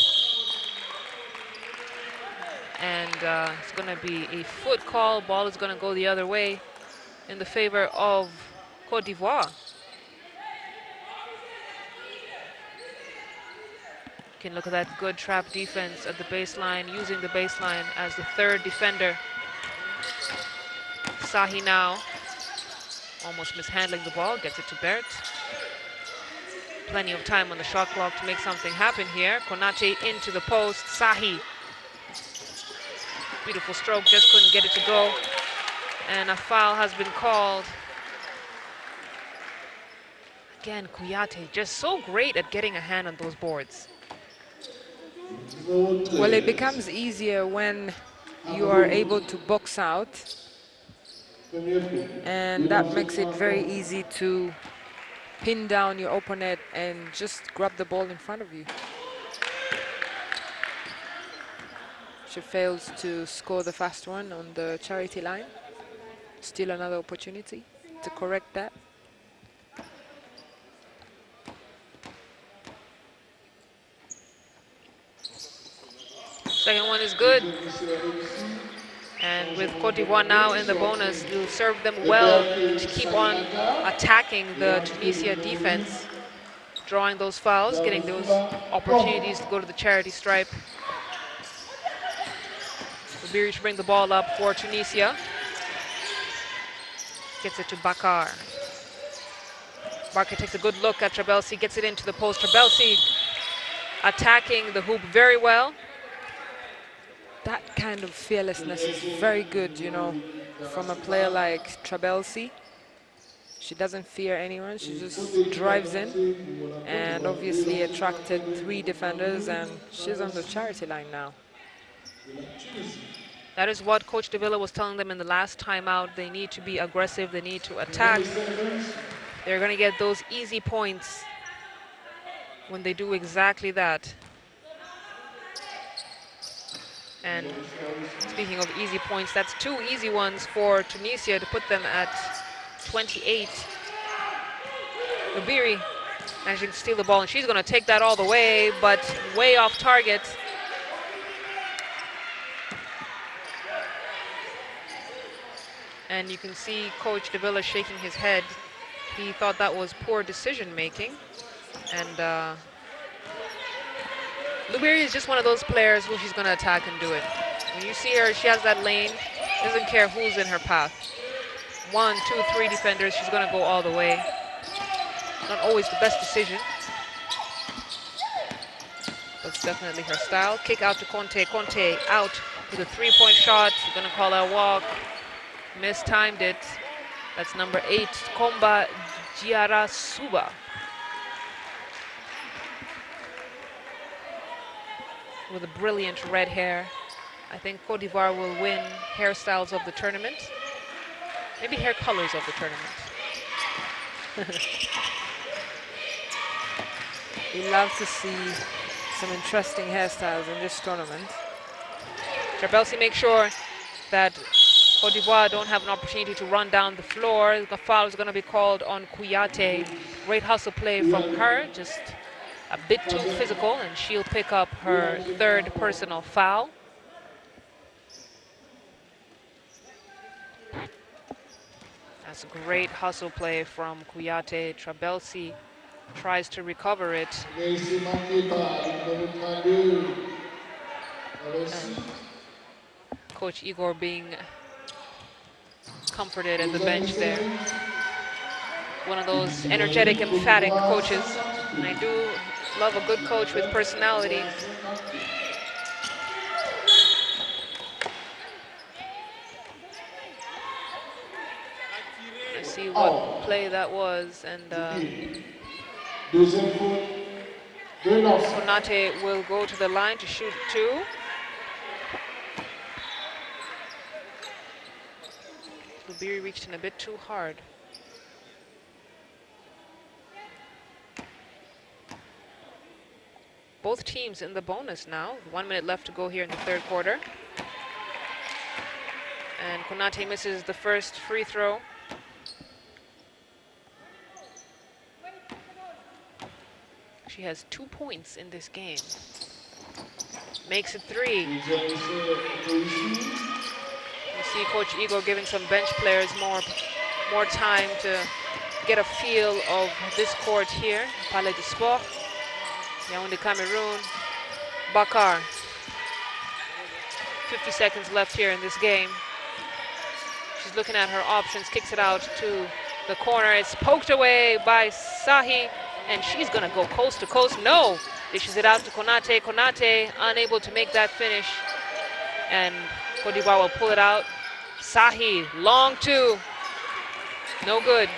And it's going to be a foot call. Ball is going to go the other way in the favor of Cote d'Ivoire. You can look at that good trap defense at the baseline, using the baseline as the third defender. Sahi now almost mishandling the ball, gets it to Bert. Plenty of time on the shot clock to make something happen here. Konate into the post. Sahi. Beautiful stroke, just couldn't get it to go. And a foul has been called. Again, Kouyaté just so great at getting a hand on those boards. Well, it becomes easier when you are able to box out. And that makes it very easy to pin down your opponent and just grab the ball in front of you. She fails to score the fast one on the charity line. Still another opportunity to correct that. Second one is good. And with Cote d'Ivoire now in the bonus, it'll serve them well to keep on attacking the Tunisia defense, drawing those fouls, getting those opportunities to go to the charity stripe. Lubiri should bring the ball up for Tunisia. Gets it to Bakar. Bakar takes a good look at Trabelsi, gets it into the post. Trabelsi attacking the hoop very well. That kind of fearlessness is very good, you know, from a player like Trabelsi. She doesn't fear anyone, she just drives in and obviously attracted 3 defenders, and she's on the charity line now. That is what Coach De Villa was telling them in the last timeout. They need to be aggressive, they need to attack. They're going to get those easy points when they do exactly that. And speaking of easy points, that's 2 easy ones for Tunisia to put them at 28. Lubiri managing to steal the ball, and she's going to take that all the way, but way off target. And you can see Coach De Villa shaking his head. He thought that was poor decision making. And Lubiri is just one of those players who she's going to attack and do it. When you see her, she has that lane, doesn't care who's in her path. 1, 2, 3 defenders, she's going to go all the way. Not always the best decision. That's definitely her style. Kick out to Conte. Conte out with a 3-point shot. She's going to call a walk. Mistimed it. That's number 8, Komba Giarasuba. With a brilliant red hair. I think Cote d'Ivoire will win hairstyles of the tournament. Maybe hair colors of the tournament. We love to see some interesting hairstyles in this tournament. Trabelsi makes sure that Cote d'Ivoire don't have an opportunity to run down the floor. The foul is going to be called on Kouyaté. Great hustle play from her, just a bit too physical, and she'll pick up her 3rd personal foul. That's a great hustle play from Kouyaté. Trabelsi tries to recover it. And Coach Igor being comforted at the bench there. One of those energetic, emphatic coaches. And I do love a good coach with personality. Let's see what play that was, and Konate will go to the line to shoot 2. Lubiri reached in a bit too hard. Both teams in the bonus now. 1 minute left to go here in the 3rd quarter. And Konate misses the first free throw. She has 2 points in this game. Makes it 3. You see Coach Igor giving some bench players more time to get a feel of this court here. Palais du Sport, Yaoundé, Cameroon. Bakar. 50 seconds left here in this game. She's looking at her options, kicks it out to the corner. It's poked away by Sahi, and she's gonna go coast to coast. No, dishes it out to Konate. Konate unable to make that finish, and Cote d'Ivoire will pull it out. Sahi, long two, no good.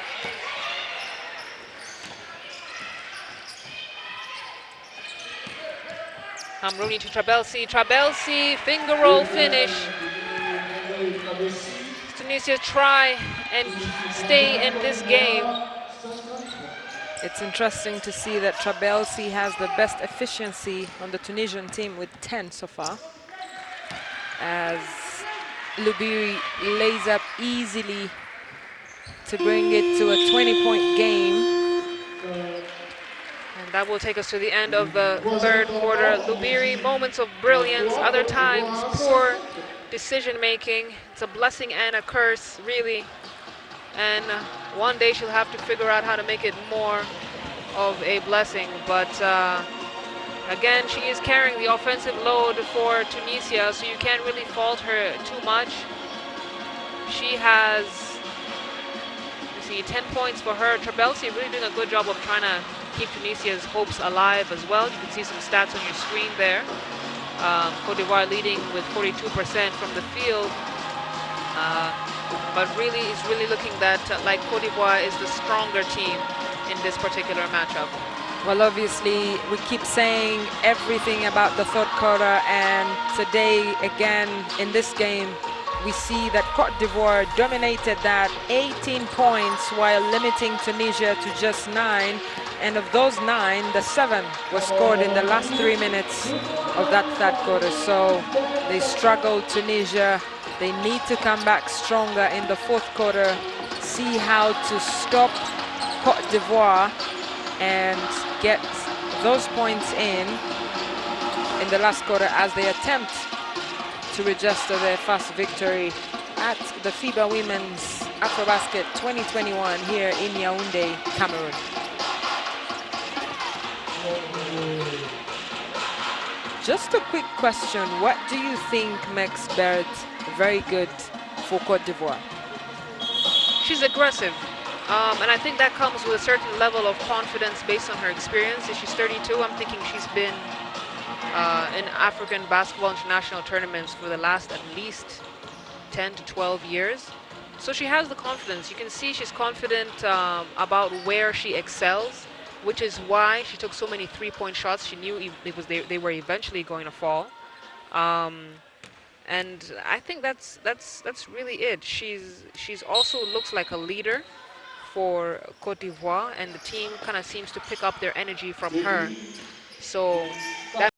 Hamrouni to Trabelsi. Trabelsi, finger roll finish. Tunisia try and stay in this game. It's interesting to see that Trabelsi has the best efficiency on the Tunisian team with 10 so far, as Lubiri lays up easily to bring it to a 20-point game. And that will take us to the end of the third quarter. Lubiri, moments of brilliance, other times poor decision making. It's a blessing and a curse, really. And one day she'll have to figure out how to make it more of a blessing. But again, she is carrying the offensive load for Tunisia, so you can't really fault her too much. She has, you see, 10 points for her. Trabelsi really doing a good job of trying to keep Tunisia's hopes alive as well. You can see some stats on your screen there. Cote d'Ivoire leading with 42% from the field. But really, it's really looking that like Cote d'Ivoire is the stronger team in this particular matchup. Well, obviously, we keep saying everything about the third quarter, and today, again, in this game, we see that Cote d'Ivoire dominated that 18 points while limiting Tunisia to just 9. And of those 9, the 7 was scored in the last 3 minutes of that third quarter. So they struggled, Tunisia. They need to come back stronger in the fourth quarter, see how to stop Cote d'Ivoire and get those points in the last quarter as they attempt to register their first victory at the FIBA Women's AfroBasket 2021 here in Yaoundé, Cameroon. Just a quick question. What do you think makes Barrett very good for Cote d'Ivoire? She's aggressive. And I think that comes with a certain level of confidence based on her experience. If she's 32, I'm thinking she's been in African basketball international tournaments for the last at least 10 to 12 years. So she has the confidence. You can see she's confident about where she excels, which is why she took so many three-point shots. She knew they were eventually going to fall. And I think that's really it. She's also looks like a leader for Cote d'Ivoire, and the team kind of seems to pick up their energy from her. So that